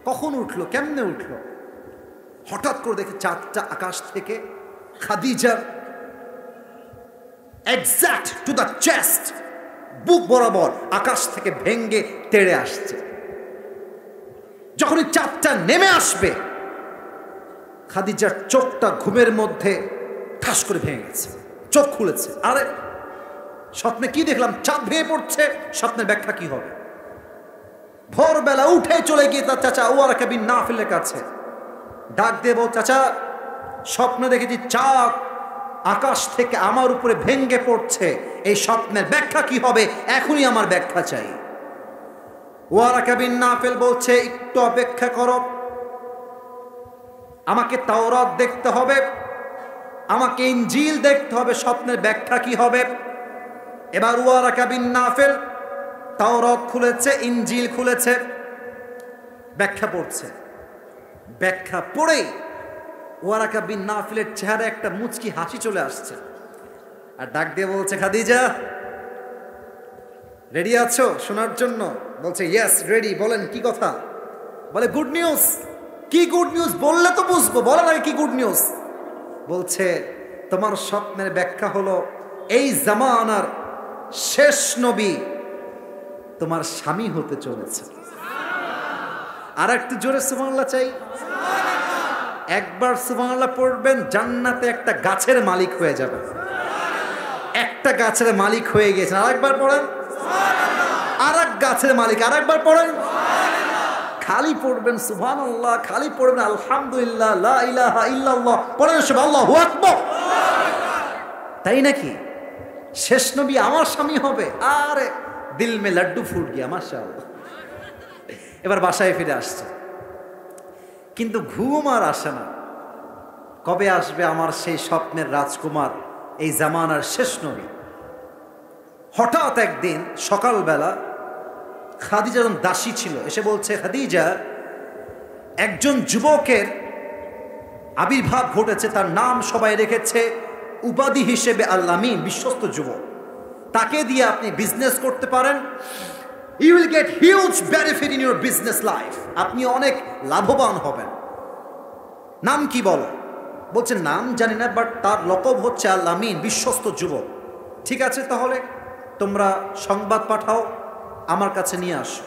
কখন উঠলো, কেমনে উঠলো? হঠাৎ করে দেখে চাঁদটা আকাশ থেকে খাদিজার এক্সাক্ট টু দ্য চেস্ট, বুক বরাবর আকাশ থেকে ভেঙ্গে তেড়ে আসছে। যখনই চাঁদটা নেমে আসবে, খাদিজার চোখটা ঘুমের মধ্যে ঠাস করে ভেঙে গেছে, চোখ খুলেছে। আরে স্বপ্নে কি দেখলাম? চাঁদ ভেঙে পড়ছে। স্বপ্নের ব্যাখ্যা কি হবে? ভোরবেলা উঠে চলে গিয়ে তার চাচা ওয়ারাকা বিন নাফিলের কাছে ডাক দিয়ে বল, চাচা স্বপ্নে দেখেছি চাঁদ আকাশ থেকে আমার উপরে ভেঙ্গে পড়ছে, এই স্বপ্নের ব্যাখ্যা কি হবে? এখনই আমার ব্যাখ্যা চাই। ওয়ারাকা বিন নাফিল বলছে, একটু অপেক্ষা করো, আমাকে তাওরাত দেখতে হবে, আমাকে ইনজিল দেখতে হবে, স্বপ্নের ব্যাখ্যা কি হবে। এবার ওয়ারাকা বিন নাফিল তাওরাত খুলেছে, ইনজিল খুলেছে, ব্যাখ্যা পড়ছে। ব্যাখ্যা পড়েই ওয়ারাকা বিন নাফিলের চেহারা একটা মুচকি হাসি চলে আসছে, আর ডাক দিয়ে বলছে, খাদিজা রেডি আছো শোনার জন্য? বলছে, ইয়েস রেডি, বলেন কি কথা? বলে, গুড নিউজ। কি গুড নিউজ? বললে তো বুঝবো, বলো না কি গুড নিউজ। বলছে, তোমার স্বপ্নের ব্যাখ্যা হলো এই জামানার শেষ নবী তোমার স্বামী হতে চলেছে। আর একটু জোরে সুবহানাল্লাহ চাই। একবার সুবহানাল্লাহ পড়বেন, জান্নাতে একটা গাছের মালিক হয়ে যাবে। একটা গাছের মালিক হয়ে গেছেন। আরেকবার পড়েন, আর এক গাছের মালিক। আরেকবার পড়েন, খালি পড়বেন সুবহানাল্লাহ, খালি পড়বেন আলহামদুলিল্লাহ, লা ইলাহা ইল্লাল্লাহ, পড়েন সব আল্লাহু আকবার। তাই নাকি? শেষ নবী আমার স্বামী হবে? আরে দিল মে লাড্ডু ফুট গিয়া, মাশাআল্লাহ। এবার বাসায় ফিরে আসছে, কিন্তু ঘুম আর আসে না। কবে আসবে আমার সেই স্বপ্নের রাজকুমার, এই জামানার শেষ নবী? হঠাৎ একদিন সকালবেলা খাদিজা যখন দাসী ছিল, এসে বলছে, খাদিজা একজন যুবকের আবির্ভাব ঘটেছে, তার নাম সবাই রেখেছে উপাধি হিসেবে আল-আমিন, বিশ্বস্ত যুবক। তাকে দিয়ে আপনি বিজনেস করতে পারেন। You will get huge benefit in your business life. আপনি অনেক লাভবান হবেন। নাম কি বলো? বলছে, নাম জানি না, বাট তার লকব হচ্ছে আল-আমিন, বিশ্বস্ত যুবক। ঠিক আছে, তাহলে তোমরা সংবাদ পাঠাও, আমার কাছে নিয়ে আসো।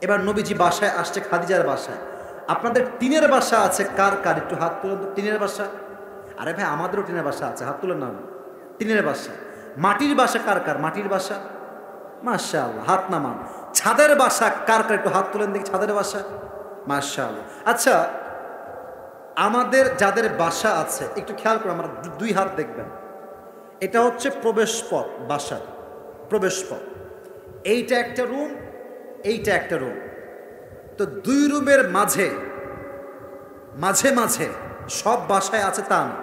এবার নবীজি বাসায় আসছে, খাদিজার বাসায়। আপনাদের টিনের বাসা আছে কার কার? একটু হাত তুলেন তো। টিনের বাসা? আরে ভাই, আমাদেরও টিনের বাসা আছে, হাত তুলেন না। টিনের বাসা। মাটির বাসা কার কার? মাটির বাসা, মাশাআল্লাহ, হাত নামান। ছাদের বাসা কার কার? একটু হাত তুলেন দেখি। ছাদের বাসা, মাশাআল্লাহ। আচ্ছা, আমাদের যাদের বাসা আছে একটু খেয়াল করে, আমরা দুই হাত দেখবেন। এটা হচ্ছে প্রবেশ পথ, বাসার প্রবেশ পথ। এইটা একটা রুম, এইটা একটা রুম। তো দুই রুমের মাঝে মাঝে মাঝে সব বাসায় আছে তা না,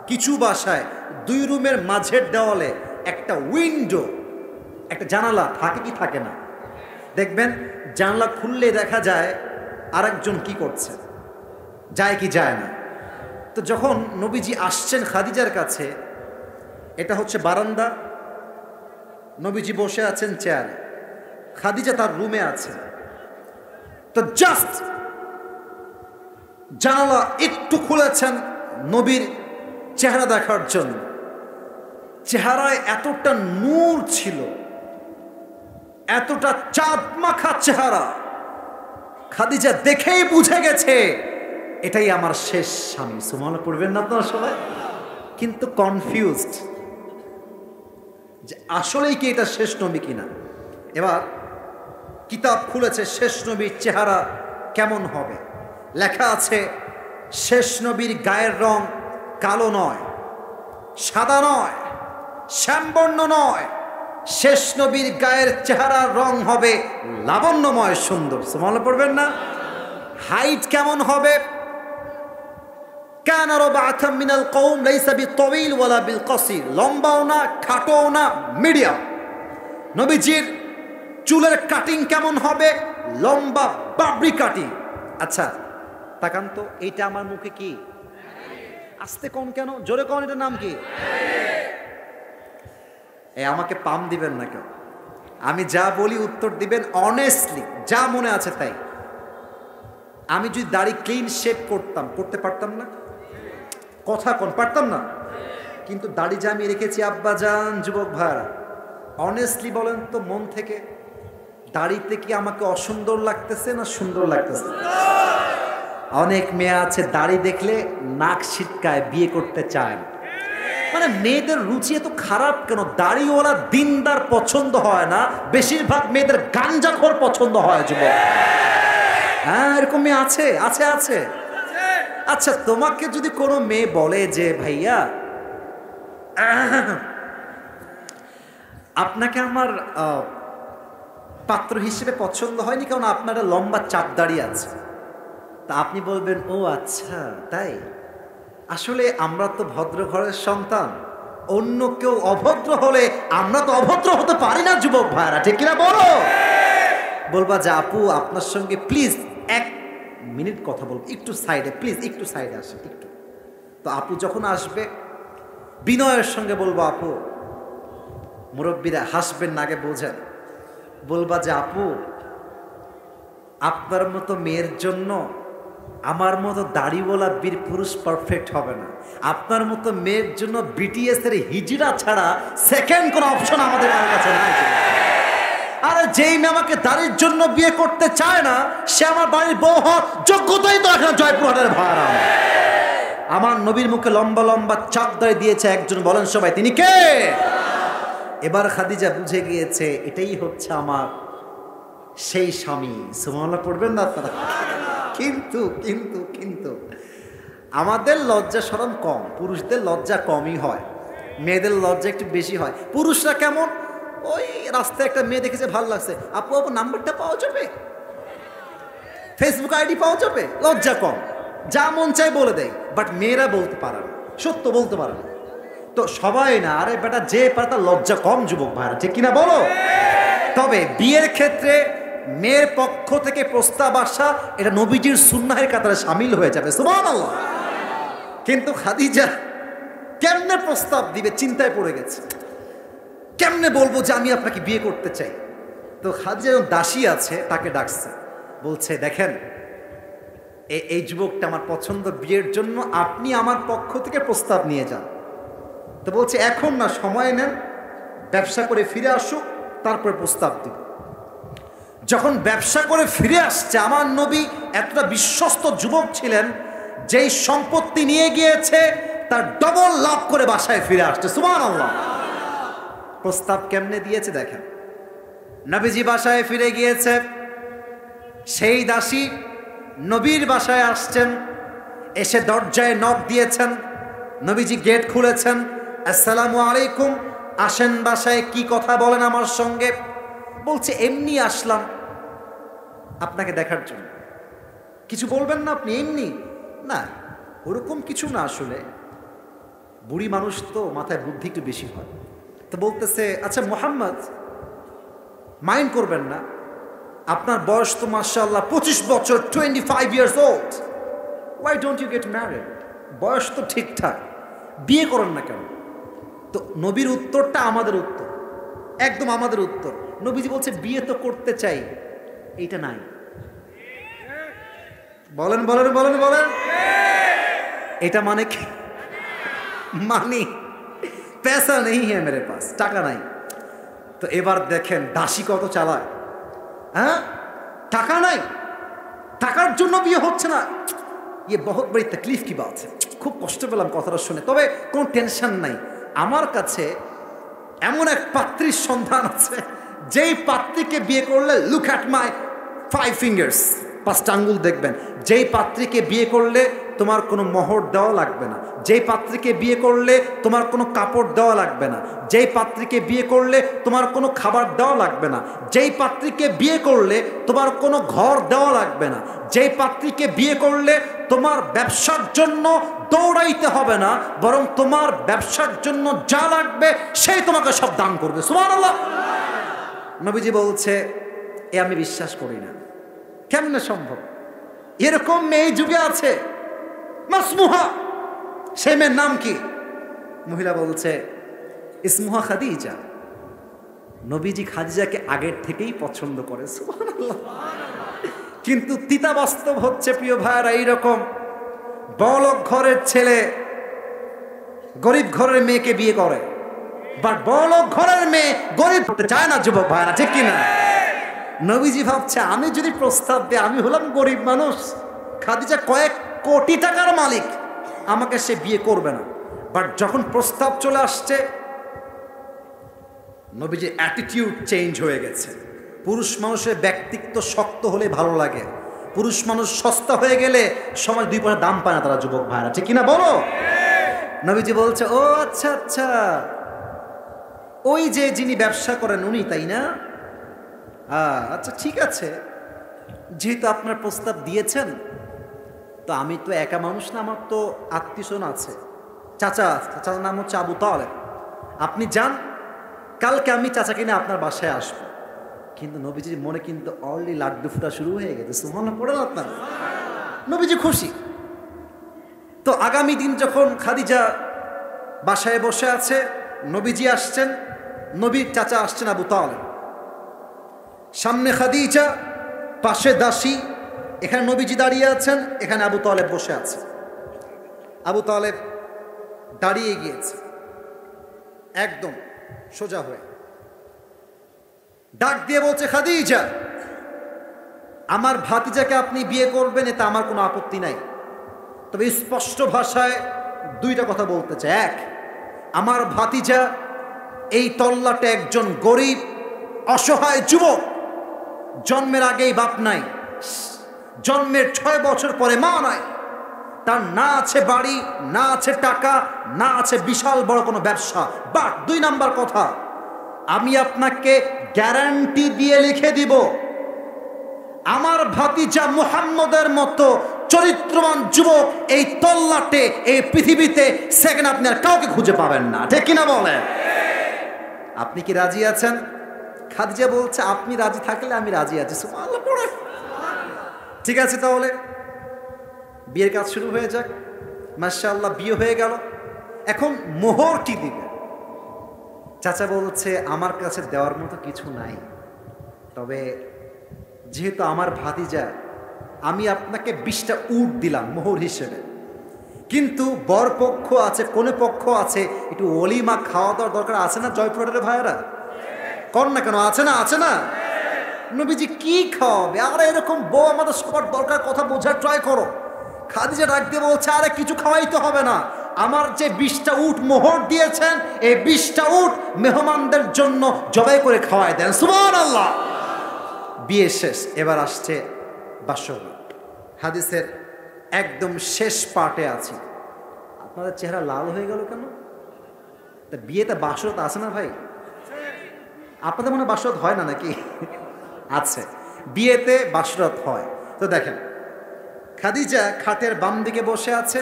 কিছু বাসায় দুই রুমের মাঝের দেওয়ালে একটা উইন্ডো, একটা জানালা থাকে কি থাকে না? দেখবেন জানালা খুললে দেখা যায় আরেকজন কি করছে, যায় কি যায় না। তো যখন নবীজি আসছেন খাদিজার কাছে, এটা হচ্ছে বারান্দা, নবীজি বসে আছেন চেয়ারে, খাদিজা তার রুমে আছে। তো জাস্ট জানালা একটু খুলেছেন নবীর চেহারা দেখার জন্য। চেহারায় এতটা নূর ছিল, এতটা চাঁদ মাখা চেহারা, খাদিজা দেখেই বুঝে গেছে এটাই আমার শেষ স্বামী। সুবহানাল্লাহ পড়বেন না আপনারা সবাই? কিন্তু কনফিউজড যে আসলেই কি এটা শেষ নবী কিনা। এবার কিতাব খুলেছে, শেষ নবীর চেহারা কেমন হবে। লেখা আছে, শেষ নবীর গায়ের রং কালো নয়, সাদা নয়, শ্যামবর্ণ নয়। শেষ নবীর গায়ের চেহারার রং হবে লাবণ্যময়, সুন্দর। সুবহানাল্লাহ পড়বেন না? হাইট কেমন হবে? কানা রাবাতাম মিনাল কওম লাইসা বিতাওয়িল ওয়ালা বিল কসির, লম্বাও না খাটোও না, মিডিয়াম। নবীজির চুলের কাটিং কেমন হবে? লম্বা বাবরি কাটিং। আচ্ছা তাকান তো, এইটা আমার মুখে কি? আস্তে কোন কেন, জোরে কোন, এটার নাম কি? আমাকে পাম দিবেন না কেউ, আমি যা বলি উত্তর দিবেন অনেস্টলি, যা মনে আছে তাই। আমি যদি দাড়ি ক্লিন শেভ করতাম, করতে পারতাম না? কথা কোন, পারতাম না? কিন্তু দাড়ি যা আমি রেখেছি আব্বাজান, যুবক ভাইরা অনেস্টলি বলেন তো মন থেকে, দাড়িতে কি আমাকে অসুন্দর লাগতেছে না সুন্দর লাগতেছে? অনেক মেয়ে আছে দাড়ি দেখলে নাক ছিটকায়, বিয়ে করতে চায় না। মানে মেয়েদের রুচি এত খারাপ কেন? দাড়িওয়ালা দিনদার পছন্দ হয় না, বেশিরভাগ মেয়েদের গাঞ্জাখোর পছন্দ হয় যুবক। হ্যাঁ এরকম মেয়ে আছে, আছে আছে। আচ্ছা তোমাকে যদি কোনো মেয়ে বলে যে ভাইয়া আপনাকে আমার পাত্র হিসেবে পছন্দ হয়নি কারণ আপনার লম্বা চাপ দাড়ি আছে, তা আপনি বলবেন ও আচ্ছা তাই, আসলে আমরা তো ভদ্র ঘরের সন্তান, অন্য কেউ অভদ্র হলে আমরা তো অভদ্র হতে পারি না যুবক ভাইরা, ঠিক কিনা বলো? বলবা যে আপু আপনার সঙ্গে প্লিজ 1 মিনিট কথা বলবো, একটু সাইডে প্লিজ, একটু সাইডে আসেন একটু। তো আপু যখন আসবে বিনয়ের সঙ্গে বলবো আপু, মুরব্বীরা হাসবেন না, আগে বোঝেন। বলবা যে আপু আপনার মতো মেয়ের জন্য আমার মতো দাড়িওয়ালা বীর পুরুষ পারফেক্ট হবে না, আপনার মতো মেয়ের জন্য বিটিএস এর হিজড়া ছাড়া সেকেন্ড কোনো অপশন আমাদের কাছে নাই। আরে যেই মেয়ে আমাকে দাড়ির জন্য বিয়ে করতে চায় না, সে আমার বাড়ির বউ হওয়ার যোগ্যতাই তো এখানে জয়পুরহাটের ভাড়া। আমার নবীর মুখে লম্বা লম্বা চাপ দাড়ি দিয়েছে একজন, বলেন সবাই তিনি কে? এবার খাদিজা বুঝে গিয়েছে এটাই হচ্ছে আমার সেই স্বামী। সুবহানাল্লাহ পড়বেন না আপনারা? কিন্তু কিন্তু কিন্তু আমাদের লজ্জা শরম কম, পুরুষদের লজ্জা কমই হয়, মেয়েদের লজ্জা একটু বেশি হয়। পুরুষরা কেমন, ওই রাস্তায় একটা মেয়ে দেখেছে ভালো লাগছে, আপু আপু নাম্বারটা পাওয়া যাবে, ফেসবুক আইডি পাওয়া যাবে, লজ্জা কম, যা মন চায় বলে দেয়। বাট মেয়েরা বলতে পারে না, সত্য বলতে পারে না। তো সবাই না, আরে বেটা যে পারে তার লজ্জা কম যুবক ভাইরা, ঠিক কিনা বলো? তবে বিয়ের ক্ষেত্রে মেয়ের পক্ষ থেকে প্রস্তাব আসা এটা নবীজির সুন্নাহের কাতারে শামিল হয়ে যাবে, সুবহানাল্লাহ। কিন্তু খাদিজা কেমনে প্রস্তাব দিবে চিন্তায় পড়ে গেছে, কেমনে বলবো যে আমি আপনাকে বিয়ে করতে চাই। তো খাদিজা দাসী আছে তাকে ডাকছে, বলছে দেখেন এই যুবকটা আমার পছন্দ, বিয়ের জন্য আপনি আমার পক্ষ থেকে প্রস্তাব নিয়ে যান। তো বলছে এখন না, সময় নেন, ব্যবসা করে ফিরে আসুক তারপরে প্রস্তাব দিব। যখন ব্যবসা করে ফিরে আসছে, আমার নবী এতটা বিশ্বস্ত যুবক ছিলেন, যেই সম্পত্তি নিয়ে গিয়েছে তার ডবল লাভ করে বাসায় ফিরে আসছে, সুবহানাল্লাহ। প্রস্তাব কেমনে দিয়েছে দেখেন। নবীজি বাসায় ফিরে গিয়েছে, সেই দাসী নবীর বাসায় আসছেন, এসে দরজায় নক দিয়েছেন, নবীজি গেট খুলেছেন, আসসালামু আলাইকুম, আসেন বাসায়, কি কথা বলেন আমার সঙ্গে। বলছে এমনি আসলাম আপনাকে দেখার জন্য। কিছু বলবেন না আপনি? এমনি না, ওরকম কিছু না, আসলে বুড়ি মানুষ তো মাথায় বুদ্ধি একটু বেশি হয়। তো বলতেছে আচ্ছা মুহাম্মদ, মাইন্ড করবেন না, আপনার বয়স তো মাশাআল্লাহ 25 বছর, 25 years old, why don't you get married? বয়স তো ঠিকঠাক, বিয়ে করেন না কেন? তো নবীর উত্তরটা আমাদের উত্তর, একদম আমাদের উত্তর। নবীজি বলছে বিয়ে তো করতে চাই, এইটা নাই। বলেন বলেন বলেন বলেন, এটা মানে কি? মানে पैसा नहीं है मेरे पास, টাকা নাই। তো এবার দেখেন দাসী কত চালায়, হ্যাঁ টাকা নাই, টাকার জন্য বিয়ে হচ্ছে না, ये बहुत बड़ी तकलीफ की बात है। খুব কষ্ট পেলাম কথাটা শুনে, তবে কোনো টেনশন নাই, আমার কাছে এমন এক পাত্রীর সন্ধান আছে যেই পাত্রীকে বিয়ে করলে লুক অ্যাট মাই 5 fingers, 5টা আঙ্গুল দেখবেন। যেই পাত্রীকে বিয়ে করলে তোমার কোনো মোহর দেওয়া লাগবে না, যেই পাত্রীকে বিয়ে করলে তোমার কোনো কাপড় দেওয়া লাগবে না, যেই পাত্রীকে বিয়ে করলে তোমার কোনো খাবার দেওয়া লাগবে না, যেই পাত্রীকে বিয়ে করলে তোমার কোনো ঘর দেওয়া লাগবে না, যেই পাত্রীকে বিয়ে করলে তোমার ব্যবসার জন্য দৌড়াইতে হবে না, বরং তোমার ব্যবসার জন্য যা লাগবে সেই তোমাকে সব দান করবে। সুবহানাল্লাহ। নবীজি বলছে এ আমি বিশ্বাস করি না। কেমনে সম্ভব? এরকম মেয়ে যুগে আছে মাসমুহা। সে মেয়ের নাম কি? মহিলা বলছে ইসমুহা খাদিজা। নবীজি খাদিজাকে আগের থেকেই পছন্দ করে। সুবহানাল্লাহ। কিন্তু তিতা বাস্তব হচ্ছে প্রিয় ভাইরা, এইরকম বড়লোক ঘরের ছেলে গরিব ঘরের মেয়েকে বিয়ে করে, বাট বড়লোক ঘরের মেয়ে গরিব হতে চায় না যুবক ভাইরা, ঠিক কিনা? নবীজি ভাবছে আমি যদি প্রস্তাব দিই, আমি হলাম গরিব মানুষ, খাদিজা কয়েক কোটি টাকার মালিক, আমাকে সে বিয়ে করবে না। বাট যখন প্রস্তাব চলে আসছে, নবীজির অ্যাটিটিউড চেঞ্জ হয়ে গেছে। পুরুষ মানুষের ব্যক্তিত্ব শক্ত হলে ভালো লাগে, পুরুষ মানুষ সস্তা হয়ে গেলে সমাজ 2 পয়সা দাম পায় না তারা, যুবক ভাইরা, ঠিক কিনা বলো? নবীজি বলছে ও আচ্ছা আচ্ছা, ওই যে যিনি ব্যবসা করেন উনি, তাই না? আচ্ছা ঠিক আছে, যেহেতু আপনার প্রস্তাব দিয়েছেন, তো আমি তো একা মানুষ না, আমার তো আত্মীয়স্বজন আছে, চাচার নাম হচ্ছে আবু তালেব, আপনি যান, কালকে আমি চাচাকে নিয়ে আপনার বাসায় আসবো। কিন্তু নবীজির মনে কিন্তু অলরেডি লাড্ডু ফুটা শুরু হয়ে গেছে। সুবহানাল্লাহ পড়েন আপনার। নবীজি খুশি। তো আগামী দিন যখন খাদিজা বাসায় বসে আছে, নবীজি আসছেন, নবীর চাচা আসছেন আবু তালেব, সামনে খাদিজা, পাশে দাসী, এখানে নবীজি দাঁড়িয়ে আছেন, এখানে আবু তালেব বসে আছে। আবু তালেব দাঁড়িয়ে গিয়েছে একদম সোজা হয়ে, ডাক দিয়ে বলছে খাদিজা, আমার ভাতিজাকে আপনি বিয়ে করবেন, এতে আমার কোনো আপত্তি নাই, তবে স্পষ্ট ভাষায় 2টা কথা বলতে চাই। এক, আমার ভাতিজা এই তল্লাটে একজন গরিব অসহায় যুবক, জন্মের আগেই বাপ নাই, জন্মের 6 বছর পরে মা নাই, তার না আছে বাড়ি, না আছে টাকা, না আছে বিশাল বড় কোনো ব্যবসা। বাট 2 নাম্বার কথা, আমি আপনাকে গ্যারান্টি দিয়ে লিখে দিব, আমার ভাতিজা মুহাম্মদের মতো চরিত্রবান যুবক এই তল্লাটে এই পৃথিবীতে সেকেন্ড আপনি আর কাউকে খুঁজে পাবেন না, ঠিক কিনা বলেন? আপনি কি রাজি আছেন? খাদিজা বলছে আপনি রাজি থাকলে আমি রাজি আছি। সুবহানাল্লাহ পড়ে। ঠিক আছে, তাহলে বিয়ের কাজ শুরু হয়ে যাক। মাশাআল্লাহ, বিয়ে হয়ে গেল। এখন মোহর কি দিবে? চাচা বলছে আমার কাছে দেওয়ার মতো কিছু নাই, তবে যেহেতু আমার ভাতিজা, আমি আপনাকে 20টা উট দিলাম মোহর হিসেবে, কিন্তু বর পক্ষ আছে, কোনে পক্ষ আছে, একটু ওলিমা খাওয়া দাওয়ার দরকার আছে না জয়পুরের ভাইয়েরা? কর না কেন, আছে না? আছে না? নবীজি কি খাওয়াবে? আর এরকম বউ আমাদের সবার দরকার, কথা বোঝার ট্রাই করো। খাদিজা ডাক দিয়ে বলছে আরে কিছু খাওয়াইতে হবে না, আমার যে 20টা উট মোহর দিয়েছেন, এই 20টা উট মেহমানদের জন্য জবাই করে খাওয়াই দেন। সুবহানাল্লাহ। বিয়ে শেষ, এবার আসছে বাসররাত। হাদিসের একদম শেষ পার্টে আছি। আপনাদের চেহারা লাল হয়ে গেল কেন? তা বিয়েতে বাসররাত আছে না ভাই? আপনাদের মনে বাসররাত হয় না নাকি? আছে, বিয়েতে বাসররাত হয়। তো দেখেন, খাদিজা খাটের বাম দিকে বসে আছে,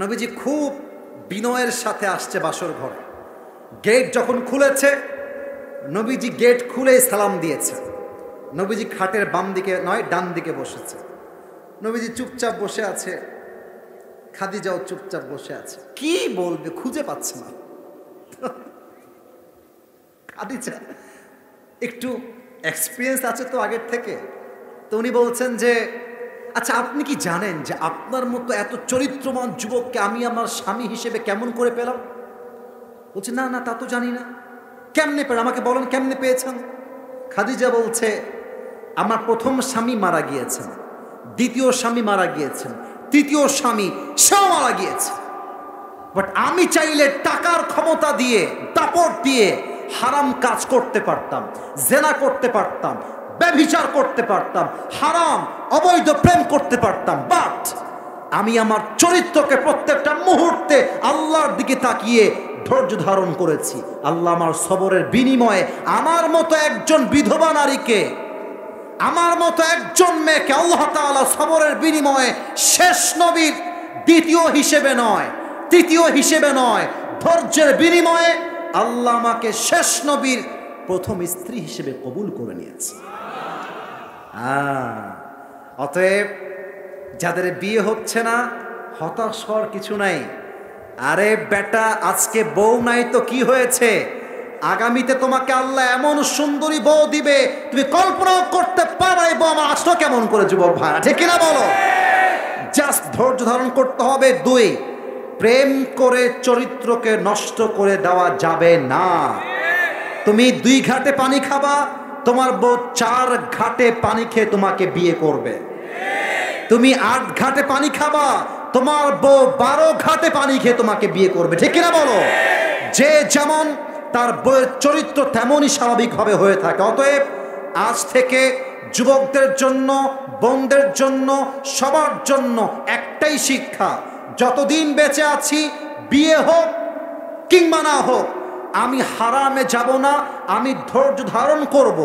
নবীজি খুব বিনয়ের সাথে আসছে বাসর ঘরে। গেট যখন খুলেছে, নবীজি গেট খুলেই সালাম দিয়েছে। নবীজি খাটের বাম দিকে নয়, ডান দিকে বসেছে। নবীজি চুপচাপ বসে আছে, খাদিজাও চুপচাপ বসে আছে। কি বলবে খুঁজে পাচ্ছে না। খাদিজা একটু এক্সপিরিয়েন্স আছে তো আগের থেকে, তো উনি বলছেন যে আচ্ছা আপনি কি জানেন যে আপনার মতো এত চরিত্রবান যুবককে আমি আমার স্বামী হিসেবে কেমন করে পেলাম? বলছে না না, তা তো জানি না। কেমনে পেলেন, আমাকে বলেন কেমনে পেয়েছেন? খাদিজা বলছে আমার প্রথম স্বামী মারা গিয়েছেন, দ্বিতীয় স্বামী মারা গিয়েছেন, তৃতীয় স্বামী সেও মারা গিয়েছে, বাট আমি চাইলে টাকার ক্ষমতা দিয়ে, দাপট দিয়ে হারাম কাজ করতে পারতাম, জেনা করতে পারতাম, ব্যভিচার করতে পারতাম, হারাম অবৈধ প্রেম করতে পারতাম, বাট আমি আমার চরিত্রকে প্রত্যেকটা মুহূর্তে আল্লাহর দিকে তাকিয়ে ধৈর্য ধারণ করেছি। আল্লাহ আমার সবরের বিনিময়ে আমার মতো একজন বিধবা নারীকে, আমার মতো একজন মেয়েকে আল্লাহ তাআলা সবরের বিনিময়ে শেষ নবীর দ্বিতীয় হিসেবে নয়, তৃতীয় হিসেবে নয়, ধৈর্যের বিনিময়ে আল্লাহ আমাকে শেষ নবীর প্রথম স্ত্রী হিসেবে কবুল করে নিয়েছে। অতএব যাদের বিয়ে হচ্ছে না, হতাশ হওয়ার কিছু নাই। আরে বেটা, আজকে বউ নাই তো কি হয়েছে? আগামীতে তোমাকে আল্লাহ এমন সুন্দরী বউ দিবে, তুমি কল্পনাও করতে পারো এই বউ আমার আসলো কেমন করে, যুবক ভাইরা, ঠিক কিনা বলো? জাস্ট ধৈর্য ধারণ করতে হবে। 2, প্রেম করে চরিত্রকে নষ্ট করে দেওয়া যাবে না। তুমি 2 ঘাটে পানি খাবা, তোমার বউ 4 ঘাটে পানি খেয়ে তোমাকে বিয়ে করবে। তুমি 8 ঘাটে পানি খাবা, তোমার বউ 12 ঘাটে পানি খেয়ে তোমাকে বিয়ে করবে, ঠিক কিনা বলো? যে যেমন তার বউয়ের চরিত্র তেমনই স্বাভাবিকভাবে হয়ে থাকে। অতএব আজ থেকে যুবকদের জন্য, বোনদের জন্য, সবার জন্য একটাই শিক্ষা, যতদিন বেঁচে আছি, বিয়ে হোক কিংবা না হোক, আমি হারামে যাব না, আমি ধৈর্য ধারণ করব।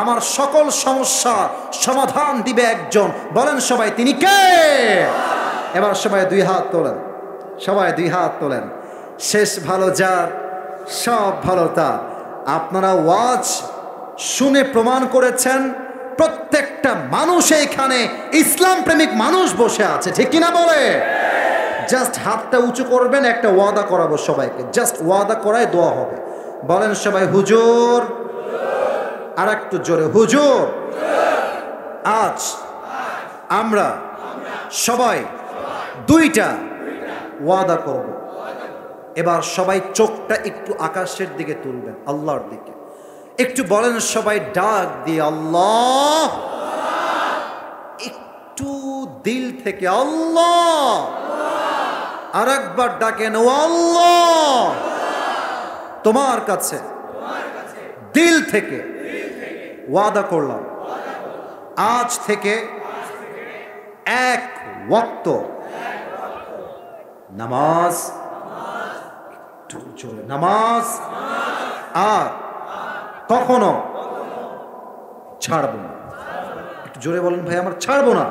আমার সকল সমস্যার সমাধান দিবে একজন, বলেন সবাই তিনি কে? এবার সবাই 2 হাত তোলেন, সবাই 2 হাত তোলেন। শেষ ভালো যার, সব ভালো তার। আপনারা ওয়াজ শুনে প্রমাণ করেছেন প্রত্যেকটা মানুষ এখানে ইসলাম প্রেমিক মানুষ বসে আছে, ঠিক কিনা বলে? জাস্ট হাতটা উঁচু করবেন, একটা ওয়াদা করাবো সবাইকে, জাস্ট ওয়াদা করায় দোয়া হবে। বলেন সবাই হুজুর, আর একটু জোরে হুজুর। আজ আমরা সবাই 2টা ওয়াদা করব। এবার সবাই চোখটা একটু আকাশের দিকে তুলবেন, আল্লাহর দিকে একটু বলেন সবাই ডাক দিয়ে আল্লাহ, একটু দিল থেকে আল্লাহ, আর একবার ডাকেন ও আল্লাহ। তোমার কাছে দিল থেকে ওয়াদা করলাম, আজ থেকে 1 ওয়াক্ত নামাজ, নামাজ আর কখনো ছাড়বো না। একটু জোরে বলেন ভাই, আমার ছাড়বো না।